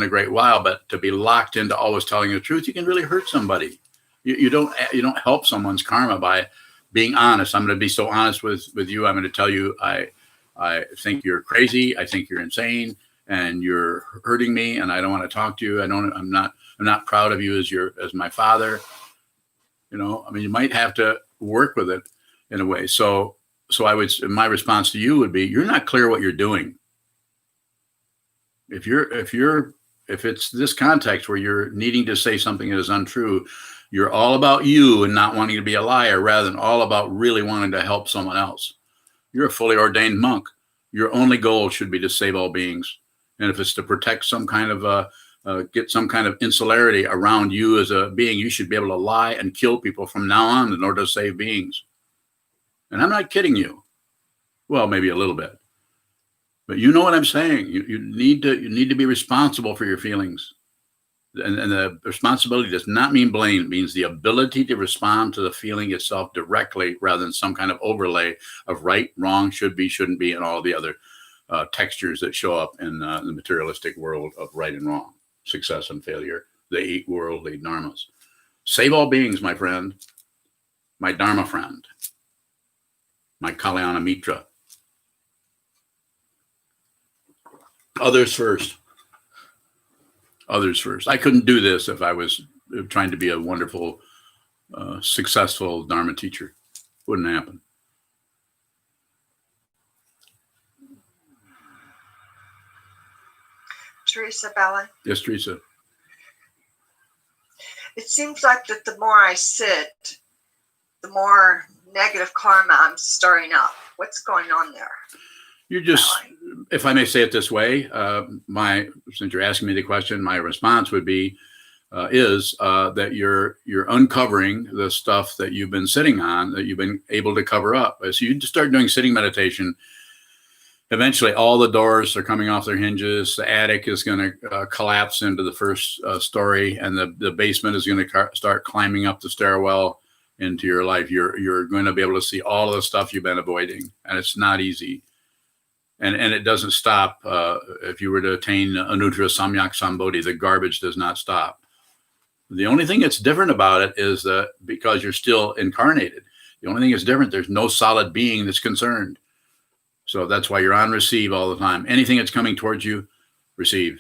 great while, but to be locked into always telling the truth, you can really hurt somebody. You don't help someone's karma by being honest. I'm going to be so honest with you. I'm going to tell you, I think you're crazy. I think you're insane. And you're hurting me, and I don't want to talk to you. I'm not proud of you as my father. You know, I mean, you might have to work with it in a way. So my response to you would be, you're not clear what you're doing. If it's this context where you're needing to say something that is untrue, you're all about you and not wanting to be a liar, rather than all about really wanting to help someone else. You're a fully ordained monk. Your only goal should be to save all beings. And if it's to protect some kind of, get some kind of insularity around you as a being, you should be able to lie and kill people from now on in order to save beings. And I'm not kidding you. Well, maybe a little bit. But you know what I'm saying. You need to be responsible for your feelings. And the responsibility does not mean blame. It means the ability to respond to the feeling itself directly, rather than some kind of overlay of right, wrong, should be, shouldn't be, and all the other textures that show up in the materialistic world of right and wrong, success and failure, the 8 worldly dharmas. Save all beings, my friend, my dharma friend, my kalyana mitra. Others first. Others first. I couldn't do this if I was trying to be a wonderful, successful dharma teacher. Wouldn't happen. Teresa Ballin. Yes, Teresa. It seems like that the more I sit, the more negative karma I'm stirring up. What's going on there? You're just, if I may say it this way, since you're asking me the question, my response would be, that you're uncovering the stuff that you've been sitting on, that you've been able to cover up. As you start doing sitting meditation, eventually all the doors are coming off their hinges. The attic is going to collapse into the first story, and the basement is going to start climbing up the stairwell into your life. You're going to be able to see all of the stuff you've been avoiding, and it's not easy. And it doesn't stop. If you were to attain anuttara samyak sambodhi, the garbage does not stop. The only thing that's different about it is that because you're still incarnated, the only thing that's different, there's no solid being that's concerned. So that's why you're on receive all the time. Anything that's coming towards you, receive.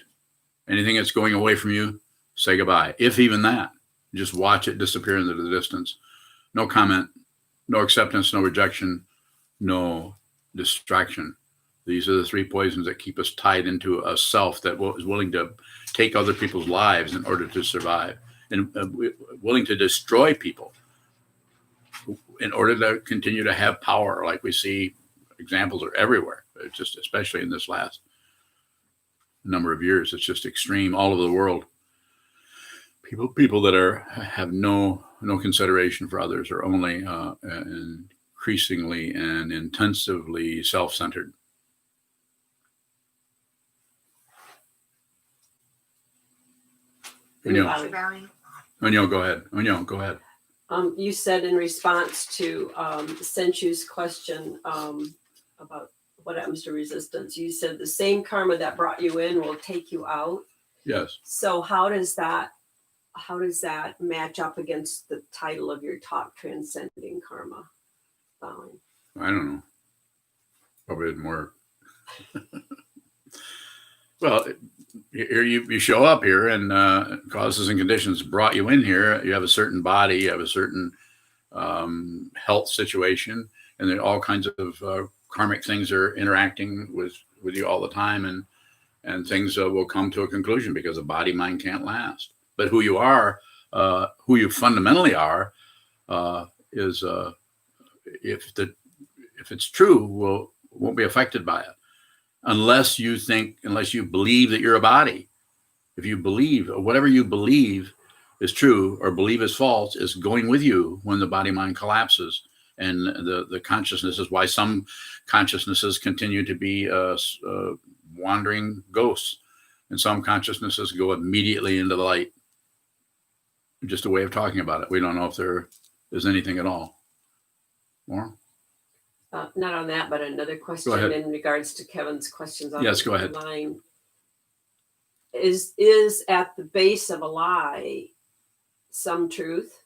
Anything that's going away from you, say goodbye. If even that, just watch it disappear into the distance. No comment, no acceptance, no rejection, no distraction. These are the 3 poisons that keep us tied into a self that is willing to take other people's lives in order to survive, and willing to destroy people in order to continue to have power. Like we see examples are everywhere. It's just, especially in this last number of years, it's just extreme all over the world. People that have no consideration for others are only increasingly and intensively self-centered. Onyo, go ahead. Onyo, go ahead. You said in response to Senshu's question about what happens to resistance, you said the same karma that brought you in will take you out. Yes. So how does that match up against the title of your talk, Transcending Karma? Bowing. I don't know. Probably more. Well, here you show up here, and causes and conditions brought you in here. You have a certain body, you have a certain health situation, and then all kinds of karmic things are interacting with you all the time, and things will come to a conclusion because the body mind can't last. But who you are, who you fundamentally are, is if it's true, won't be affected by it. Unless you believe that you're a body. If you believe, whatever you believe is true or believe is false, is going with you when the body mind collapses. And the consciousness is why some consciousnesses continue to be wandering ghosts, and some consciousnesses go immediately into the light. Just a way of talking about it. We don't know if there is anything at all. More? Not on that, but another question in regards to Kevin's questions on Yes, the go ahead. line. Is at the base of a lie some truth?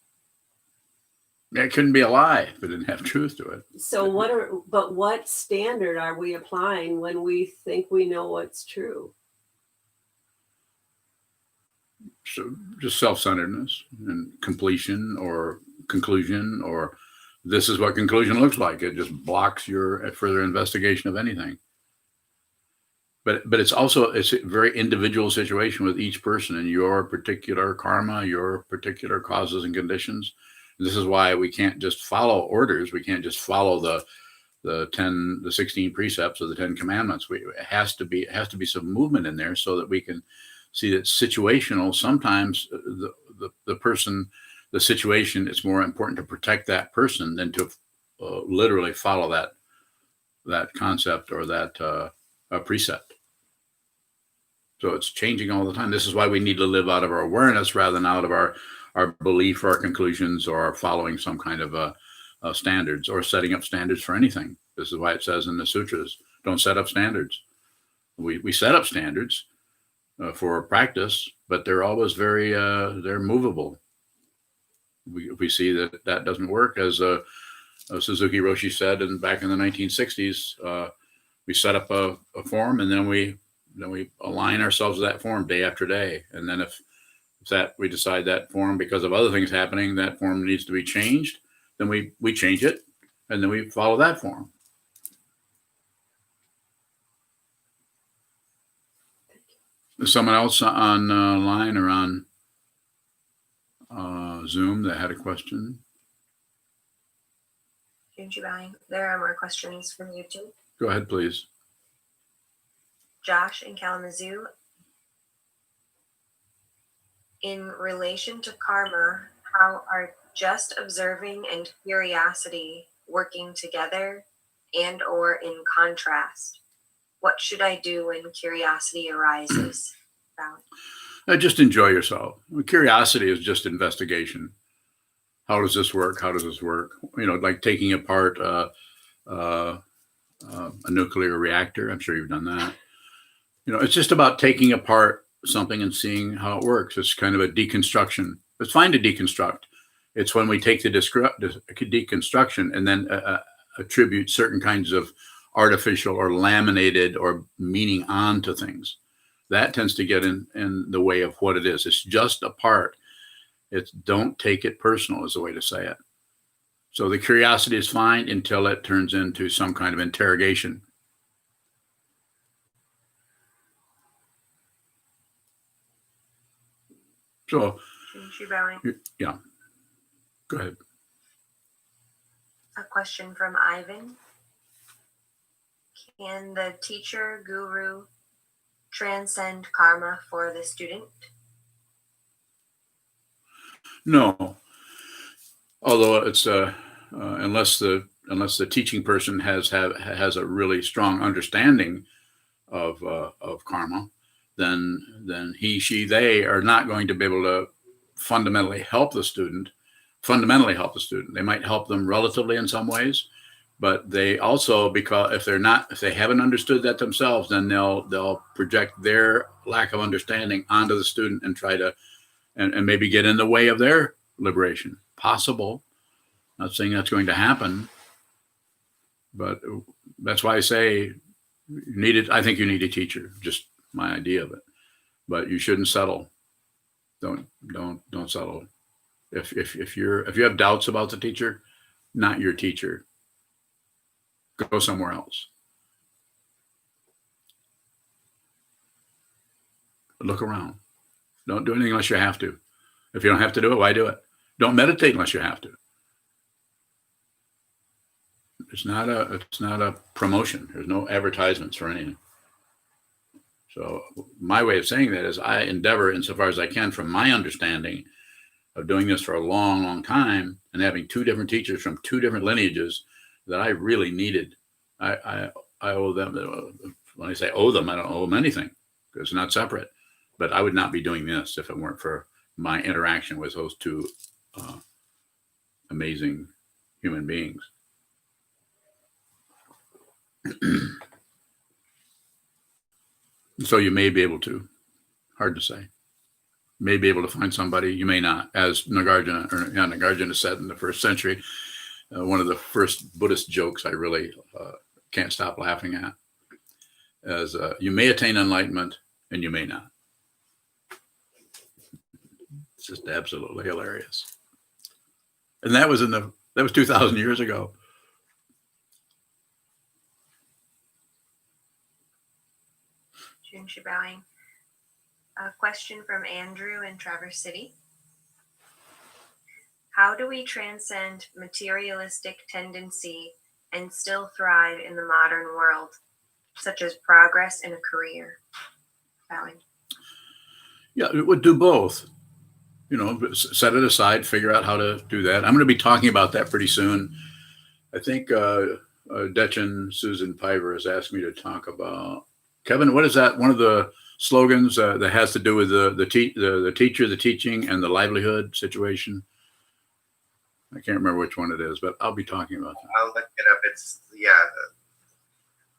It couldn't be a lie if it didn't have truth to it. So what standard are we applying when we think we know what's true? So just self-centeredness and completion or conclusion, or this is what conclusion looks like. It just blocks your further investigation of anything. But it's a very individual situation with each person and your particular karma, your particular causes and conditions. And this is why we can't just follow orders. We can't just follow the 16 precepts of the 10 commandments. It has to be some movement in there so that we can see that situational. Sometimes the person, the situation, it's more important to protect that person than to literally follow that concept or that precept. So it's changing all the time. This is why we need to live out of our awareness rather than out of our belief or our conclusions or following some kind of standards or setting up standards for anything. This is why it says in the sutras, don't set up standards. We set up standards for practice, but they're always very, they're movable. We see that doesn't work. As Suzuki Roshi said back in the 1960s, we set up a form and then we align ourselves with that form day after day. And then if we decide that form, because of other things happening, that form needs to be changed, then we change it and then we follow that form. Is someone else on line or on Zoom that had a question? There are more questions from YouTube. Go ahead, please. Josh in Kalamazoo. In relation to karma, how are just observing and curiosity working together and or in contrast? What should I do when curiosity arises? Just enjoy yourself. Curiosity is just investigation. How does this work? How does this work? Like taking apart a nuclear reactor. I'm sure you've done that. It's just about taking apart something and seeing how it works. It's kind of a deconstruction. It's fine to deconstruct. It's when we take the deconstruction and then attribute certain kinds of artificial or laminated or meaning onto things. That tends to get in the way of what it is. It's just a part. It's don't take it personal is the way to say it. So the curiosity is fine until it turns into some kind of interrogation. So, yeah, go ahead. A question from Ivan. Can the teacher, guru, transcend karma for the student? No, although it's unless the teaching person has a really strong understanding of karma, then he, she, they are not going to be able to fundamentally help the student. They might help them relatively in some ways, but they also, because if they haven't understood that themselves, then they'll project their lack of understanding onto the student and try to and maybe get in the way of their liberation. Possible. Not saying that's going to happen, but that's why I say I think you need a teacher. Just my idea of it. But you shouldn't settle. Don't settle. If you have doubts about the teacher, not your teacher. Go somewhere else. Look around. Don't do anything unless you have to. If you don't have to do it, why do it? Don't meditate unless you have to. It's not a promotion. There's no advertisements for anything. So my way of saying that is I endeavor, insofar as I can, from my understanding, of doing this for a long, long time and having two different teachers from two different lineages that I really needed. I owe them. When I say owe them, I don't owe them anything because it's not separate. But I would not be doing this if it weren't for my interaction with those two amazing human beings. So you may be able to, hard to say, may be able to find somebody, you may not. As Nagarjuna said in the first century, one of the first Buddhist jokes I really can't stop laughing at, as you may attain enlightenment and you may not. It's just absolutely hilarious. And that was 2,000 years ago. June Shibowing. A question from Andrew in Traverse City. How do we transcend materialistic tendency and still thrive in the modern world, such as progress in a career? Bowing. Yeah, it would do both. You know, set it aside, figure out how to do that. I'm going to be talking about that pretty soon. I think Dechen Susan Piver has asked me to talk about, Kevin, what is that? One of the slogans that has to do with the teacher, the teaching, and the livelihood situation. I can't remember which one it is, but I'll be talking about that. I'll look it up. It's, yeah.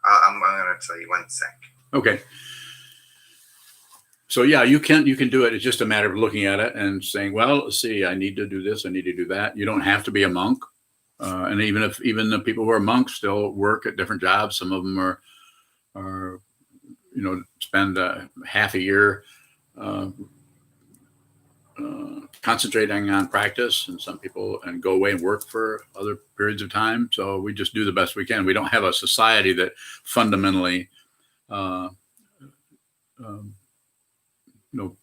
I'm going to tell you one sec. Okay. So yeah, you can do it. It's just a matter of looking at it and saying, well, let's see, I need to do this, I need to do that. You don't have to be a monk. And even the people who are monks still work at different jobs. Some of them are spend half a year concentrating on practice, and some people go away and work for other periods of time. So we just do the best we can. We don't have a society that fundamentally, no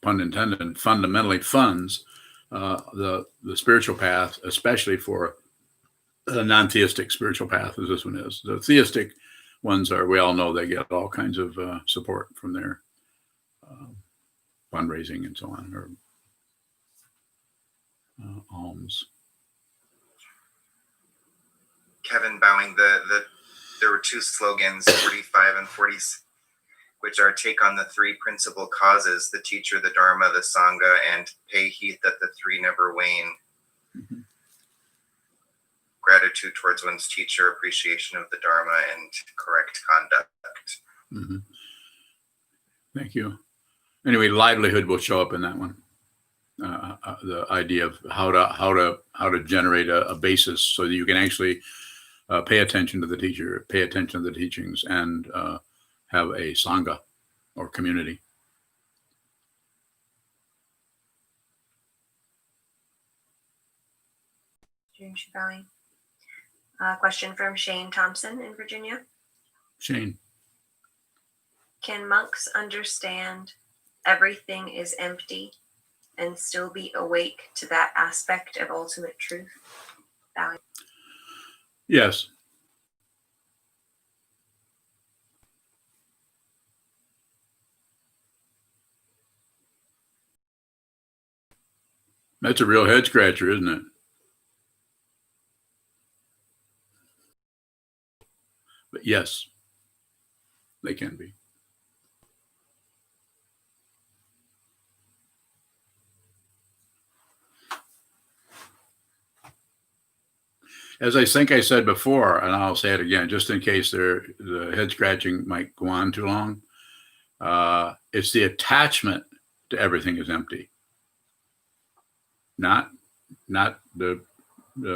pun intended, fundamentally funds the spiritual path, especially for a non-theistic spiritual path, as this one is. The theistic ones are, we all know, they get all kinds of support from their fundraising and so on, or alms. Kevin Bowing, there were two slogans, 45 and 46, which are take on the three principal causes, the teacher, the Dharma, the Sangha, and pay heed that the three never wane. Mm-hmm. Gratitude towards one's teacher, appreciation of the Dharma, and correct conduct. Mm-hmm. Thank you. Anyway, livelihood will show up in that one. The idea of how to generate a basis so that you can actually pay attention to the teacher, pay attention to the teachings, and have a sangha or community. June Shibowing. Question from Shane Thompson in Virginia. Shane. Can monks understand everything is empty and still be awake to that aspect of ultimate truth? Bowing. Yes. That's a real head scratcher, isn't it? But yes, they can be. As I think I said before, and I'll say it again, just in case the head scratching might go on too long, it's the attachment to everything is empty. Not the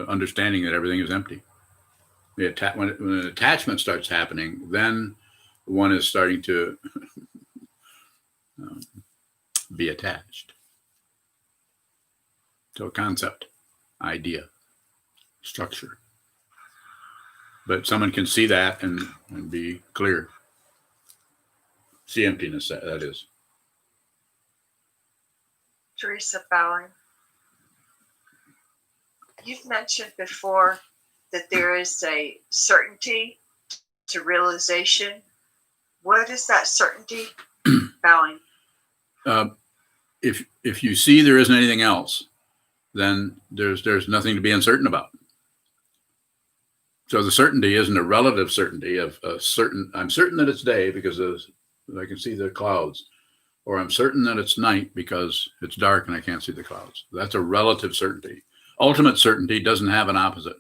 understanding that everything is empty. When an attachment starts happening, then one is starting to be attached to a concept, idea, structure. But someone can see that and be clear. See emptiness, that is. Teresa Bowing, you've mentioned before that there is a certainty to realization. What is that certainty? Bowing. If you see there isn't anything else, then there's nothing to be uncertain about. So the certainty isn't a relative certainty of a certain, I'm certain that it's day because I can see the clouds, or I'm certain that it's night because it's dark and I can't see the clouds. That's a relative certainty. Ultimate certainty doesn't have an opposite.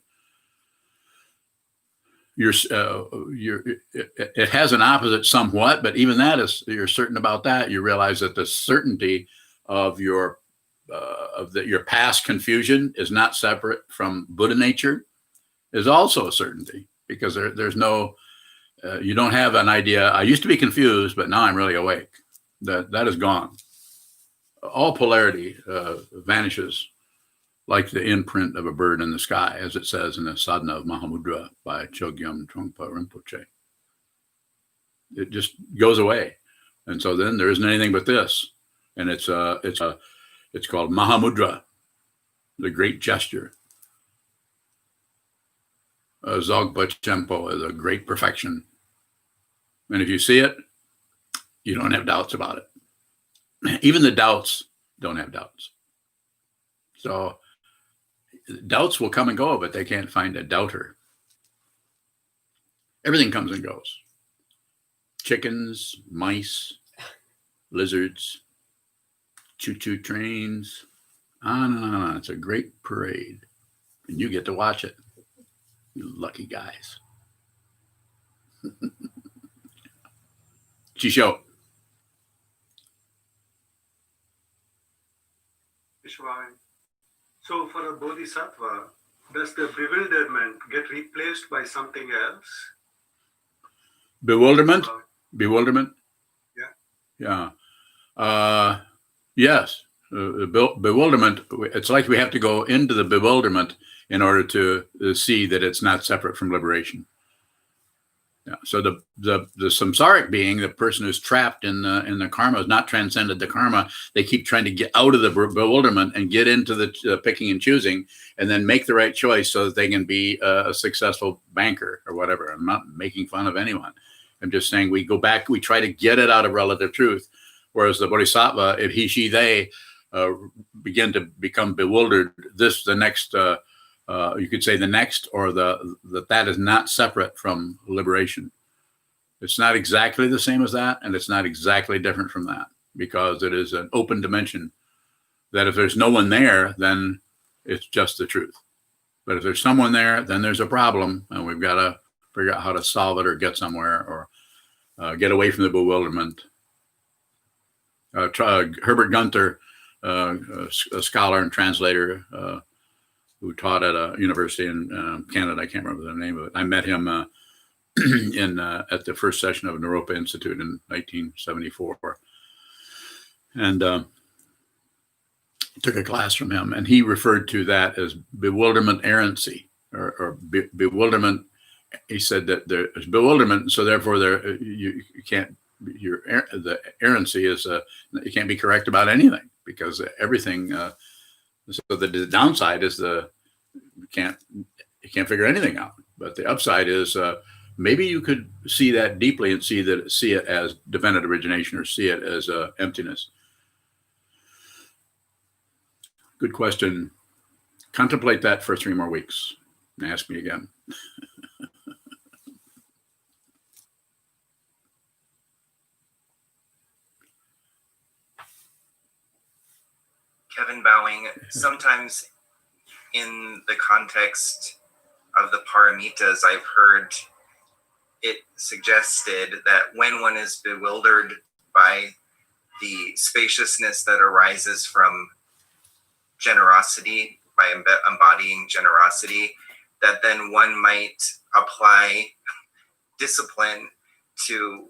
It has an opposite somewhat, but even that is, you're certain about that. You realize that the certainty of your past confusion is not separate from Buddha nature, is also a certainty, because there's no, you don't have an idea. I used to be confused, but now I'm really awake. That is gone. All polarity vanishes like the imprint of a bird in the sky, as it says in the Sadhana of Mahamudra by Chogyam Trungpa Rinpoche. It just goes away. And so then there isn't anything but this. And it's called Mahamudra, the great gesture. Zogpa Chempo is a great perfection. And if you see it, you don't have doubts about it. Even the doubts don't have doubts. So doubts will come and go, but they can't find a doubter. Everything comes and goes. Chickens, mice, lizards, choo-choo trains, on and on. It's a great parade. And you get to watch it. You lucky guys. Chisho. Vishwan. So for a bodhisattva, does the bewilderment get replaced by something else? Bewilderment? Bewilderment? Yeah. Yeah. Yes. Bewilderment, it's like we have to go into the bewilderment in order to see that it's not separate from liberation. Yeah. So the samsaric being, the person who's trapped in the karma, has not transcended the karma. They keep trying to get out of the bewilderment and get into the picking and choosing, and then make the right choice so that they can be a successful banker or whatever. I'm not making fun of anyone. I'm just saying we go back, we try to get it out of relative truth. Whereas the bodhisattva, if he, she, they begin to become bewildered, the next, you could say the next, or that is not separate from liberation. It's not exactly the same as that, and it's not exactly different from that, because it is an open dimension that if there's no one there, then it's just the truth. But if there's someone there, then there's a problem, and we've got to figure out how to solve it or get somewhere or get away from the bewilderment. Herbert Gunther, a scholar and translator who taught at a university in Canada, I can't remember the name of it. I met him at the first session of Naropa Institute in 1974, and took a class from him, and he referred to that as bewilderment errancy, or bewilderment. He said that there's bewilderment, so therefore you can't. The errancy is you can't be correct about anything, because everything. So the downside is you can't figure anything out. But the upside is maybe you could see that deeply and see it as dependent origination, or see it as emptiness. Good question. Contemplate that for 3 more weeks and ask me again. Kevin Bowing, sometimes in the context of the paramitas, I've heard it suggested that when one is bewildered by the spaciousness that arises from generosity, by embodying generosity, that then one might apply discipline to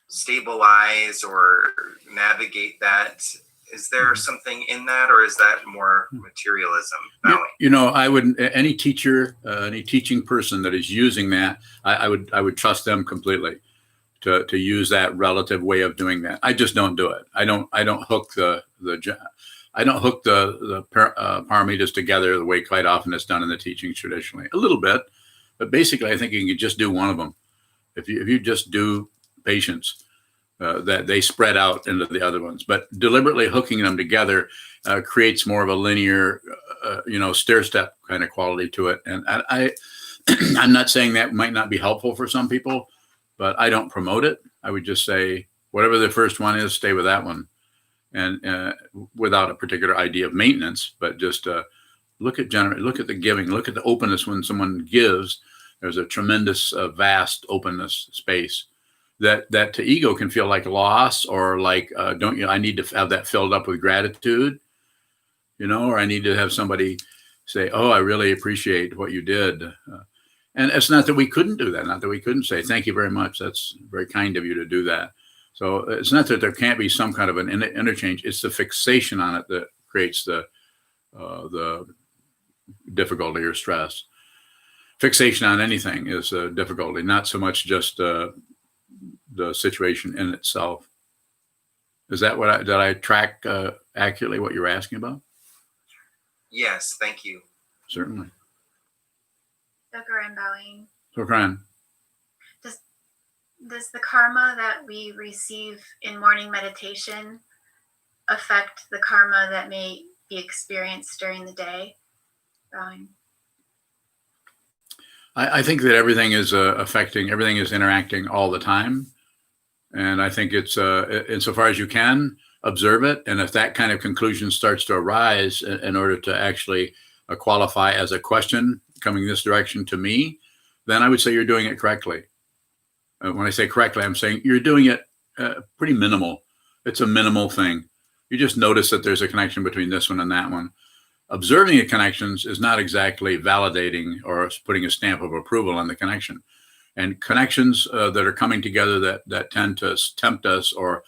stabilize or navigate that. Is there something in that, or is that more materialism? I would, any teacher, any teaching person that is using that, I would trust them completely to use that relative way of doing that. I just don't do it. I don't hook the paramitas together the way quite often it's done in the teachings traditionally. A little bit, but basically I think you can just do one of them. If you just do patience, that they spread out into the other ones. But deliberately hooking them together creates more of a linear, stair-step kind of quality to it. And I'm not saying that might not be helpful for some people, but I don't promote it. I would just say, whatever the first one is, stay with that one. And without a particular idea of maintenance, but just look at the giving, look at the openness when someone gives. There's a tremendous, vast openness space that to ego can feel like loss, or like, I need to have that filled up with gratitude, or I need to have somebody say, oh, I really appreciate what you did. And it's not that we couldn't do that, not that we couldn't say, thank you very much. That's very kind of you to do that. So it's not that there can't be some kind of an interchange. It's the fixation on it that creates the difficulty or stress. Fixation on anything is a difficulty, not so much just the situation in itself. Is that did I track accurately what you're asking about? Yes, thank you. Certainly. Sokuzan bowing. Sokuzan. Does the karma that we receive in morning meditation affect the karma that may be experienced during the day? Bowing. I think that everything is everything is interacting all the time. And I think it's, insofar as you can, observe it. And if that kind of conclusion starts to arise in order to actually qualify as a question coming this direction to me, then I would say you're doing it correctly. When I say correctly, I'm saying you're doing it pretty minimal. It's a minimal thing. You just notice that there's a connection between this one and that one. Observing the connections is not exactly validating or putting a stamp of approval on the connection. And connections that are coming together that tend to tempt us or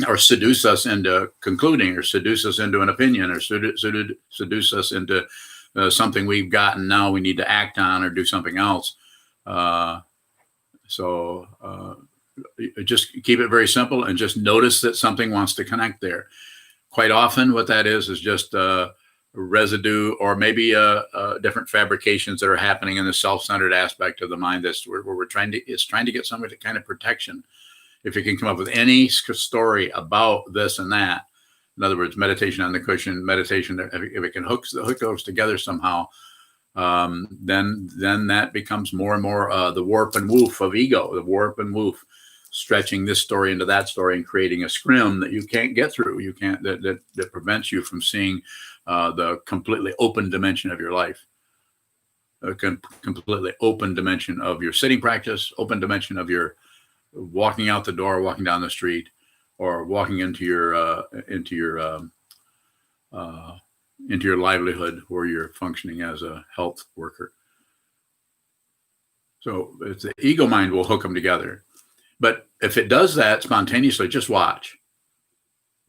or seduce us into concluding, or seduce us into an opinion, or seduce us into something we've gotten, now we need to act on or do something else. So just keep it very simple and just notice that something wants to connect there. Quite often what that is just residue, or maybe different fabrications that are happening in the self-centered aspect of the mind. That's where we're trying to get some kind of protection. If you can come up with any story about this and that, in other words, meditation on the cushion, meditation, if it can hook those together somehow, then that becomes more and more the warp and woof of ego, the warp and woof, stretching this story into that story and creating a scrim that you can't get through. You can't, that prevents you from seeing the completely open dimension of your life, a completely open dimension of your sitting practice, open dimension of your walking out the door, walking down the street, or walking into your livelihood, where you're functioning as a health worker. So it's the ego mind will hook them together. But if it does that spontaneously, just watch.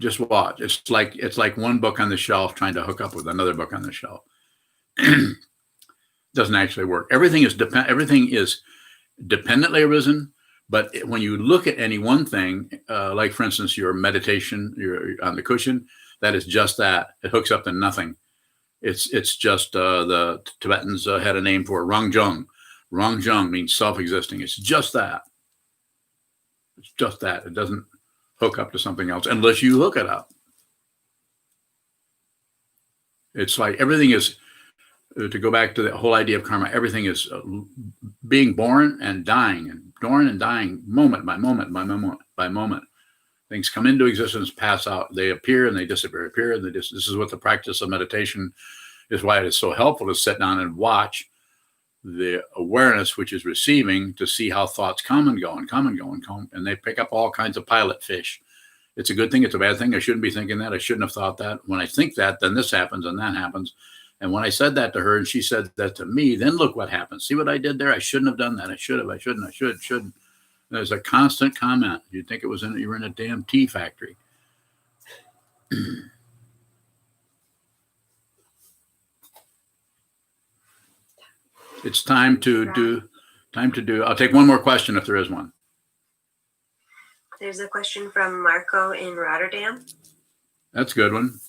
Just watch. It's like one book on the shelf trying to hook up with another book on the shelf. Doesn't actually work. Everything is dependently arisen. But when you look at any one thing, like for instance, your meditation, you're on the cushion, that is just that. It hooks up to nothing. It's just the Tibetans had a name for it, Rangjung. Rangjung means self-existing. It's just that. It's just that. It doesn't hook up to something else unless you hook it up. It's like everything is, to go back to the whole idea of karma, everything is being born and dying, moment by moment by moment by moment. Things come into existence, pass out, they appear and they disappear, appear and they this is what the practice of meditation is, why it is so helpful to sit down and watch the awareness which is receiving, to see how thoughts come and go, and they pick up all kinds of pilot fish. It's a good thing, it's a bad thing. I shouldn't be thinking that. I shouldn't have thought that. When I think that, then this happens and that happens. And when I said that to her and she said that to me, then look what happens. See what I did there? I shouldn't have done that. I should have. I shouldn't. I shouldn't. There's a constant comment. You'd think you were in a damn tea factory. It's time to do. I'll take one more question if there is one. There's a question from Marco in Rotterdam. That's a good one.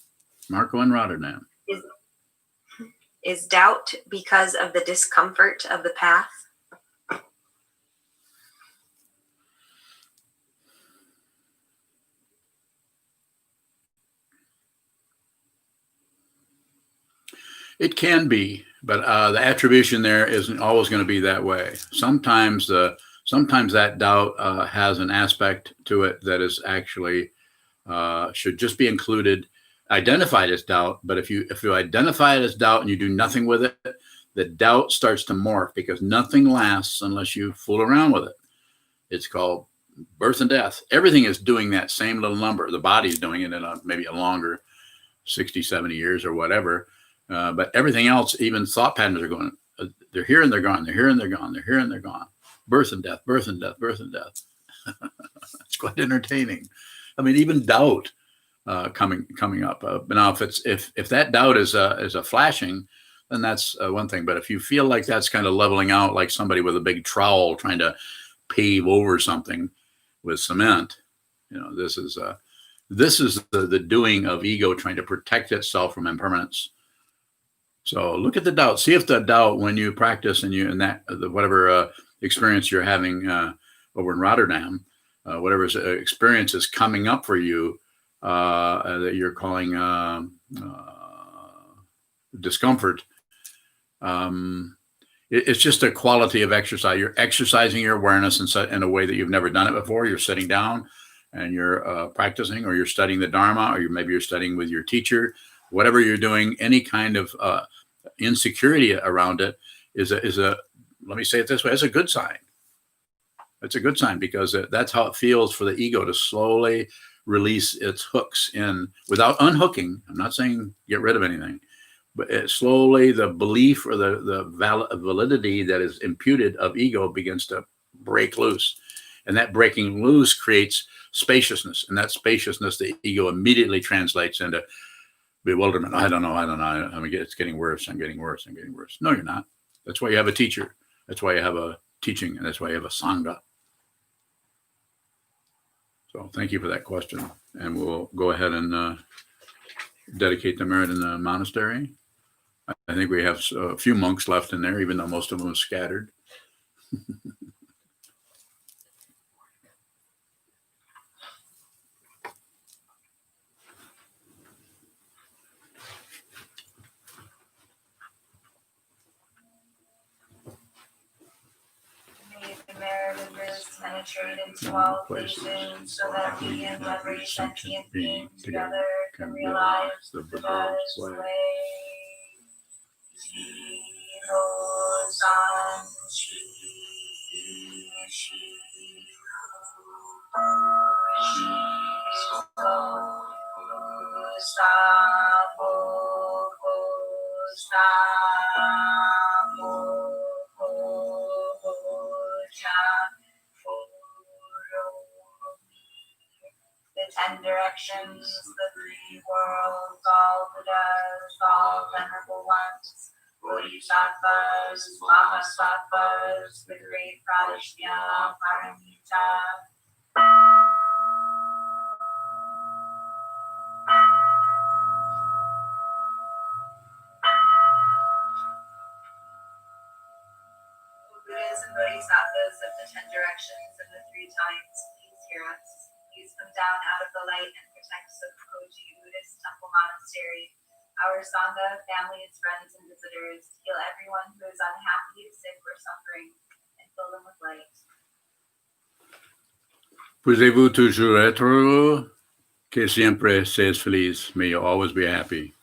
Marco in Rotterdam. Is doubt because of the discomfort of the path? It can be, but the attribution there isn't always going to be that way. Sometimes that doubt has an aspect to it that is actually should just be included, identified as doubt. But if you identify it as doubt and you do nothing with it, the doubt starts to morph, because nothing lasts unless you fool around with it. It's called birth and death. Everything is doing that same little number. The body's doing it in maybe a longer 60, 70 years or whatever. But everything else, even thought patterns are going, they're here and they're gone, they're here and they're gone, they're here and they're gone. Birth and death, birth and death, birth and death. It's quite entertaining. I mean, even doubt coming up. Now, if that doubt is a flashing, then that's one thing. But if you feel like that's kind of leveling out, like somebody with a big trowel trying to pave over something with cement, this is the doing of ego trying to protect itself from impermanence. So look at the doubt. See if the doubt, when you practice and whatever experience you're having over in Rotterdam, whatever experience is coming up for you that you're calling discomfort. It's just a quality of exercise. You're exercising your awareness in a way that you've never done it before. You're sitting down and you're practicing, or you're studying the Dharma, or maybe you're studying with your teacher. Whatever you're doing, any kind of insecurity around it is a, let me say it this way, it's a good sign. It's a good sign, because that's how it feels for the ego to slowly release its hooks in without unhooking. I'm not saying get rid of anything, but slowly the belief or the validity that is imputed of ego begins to break loose. And that breaking loose creates spaciousness. And that spaciousness, the ego immediately translates into bewilderment. I don't know. I mean, it's getting worse. I'm getting worse. No, you're not. That's why you have a teacher. That's why you have a teaching. And that's why you have a Sangha. So thank you for that question. And we'll go ahead and dedicate the merit in the monastery. I think we have a few monks left in there, even though most of them are scattered. May the merit of this penetrate into all places, so that we and every sentient being together can realize the Buddha's way. The 10 directions, the 3 worlds, all Buddhas, all venerable ones, Bodhisattvas, Mahasattvas, the great Pradishya, Paramita. Buddhas and Bodhisattvas of the 10 directions and the 3 times, please hear us. Please come down out of the light and protect Sokoji Buddhist Temple Monastery, our Sangha, families, friends, and visitors. Heal everyone who is unhappy, sick, or suffering, and fill them with light. Pouvez-vous toujours être heureux? Que siempre seas feliz. May you always be happy.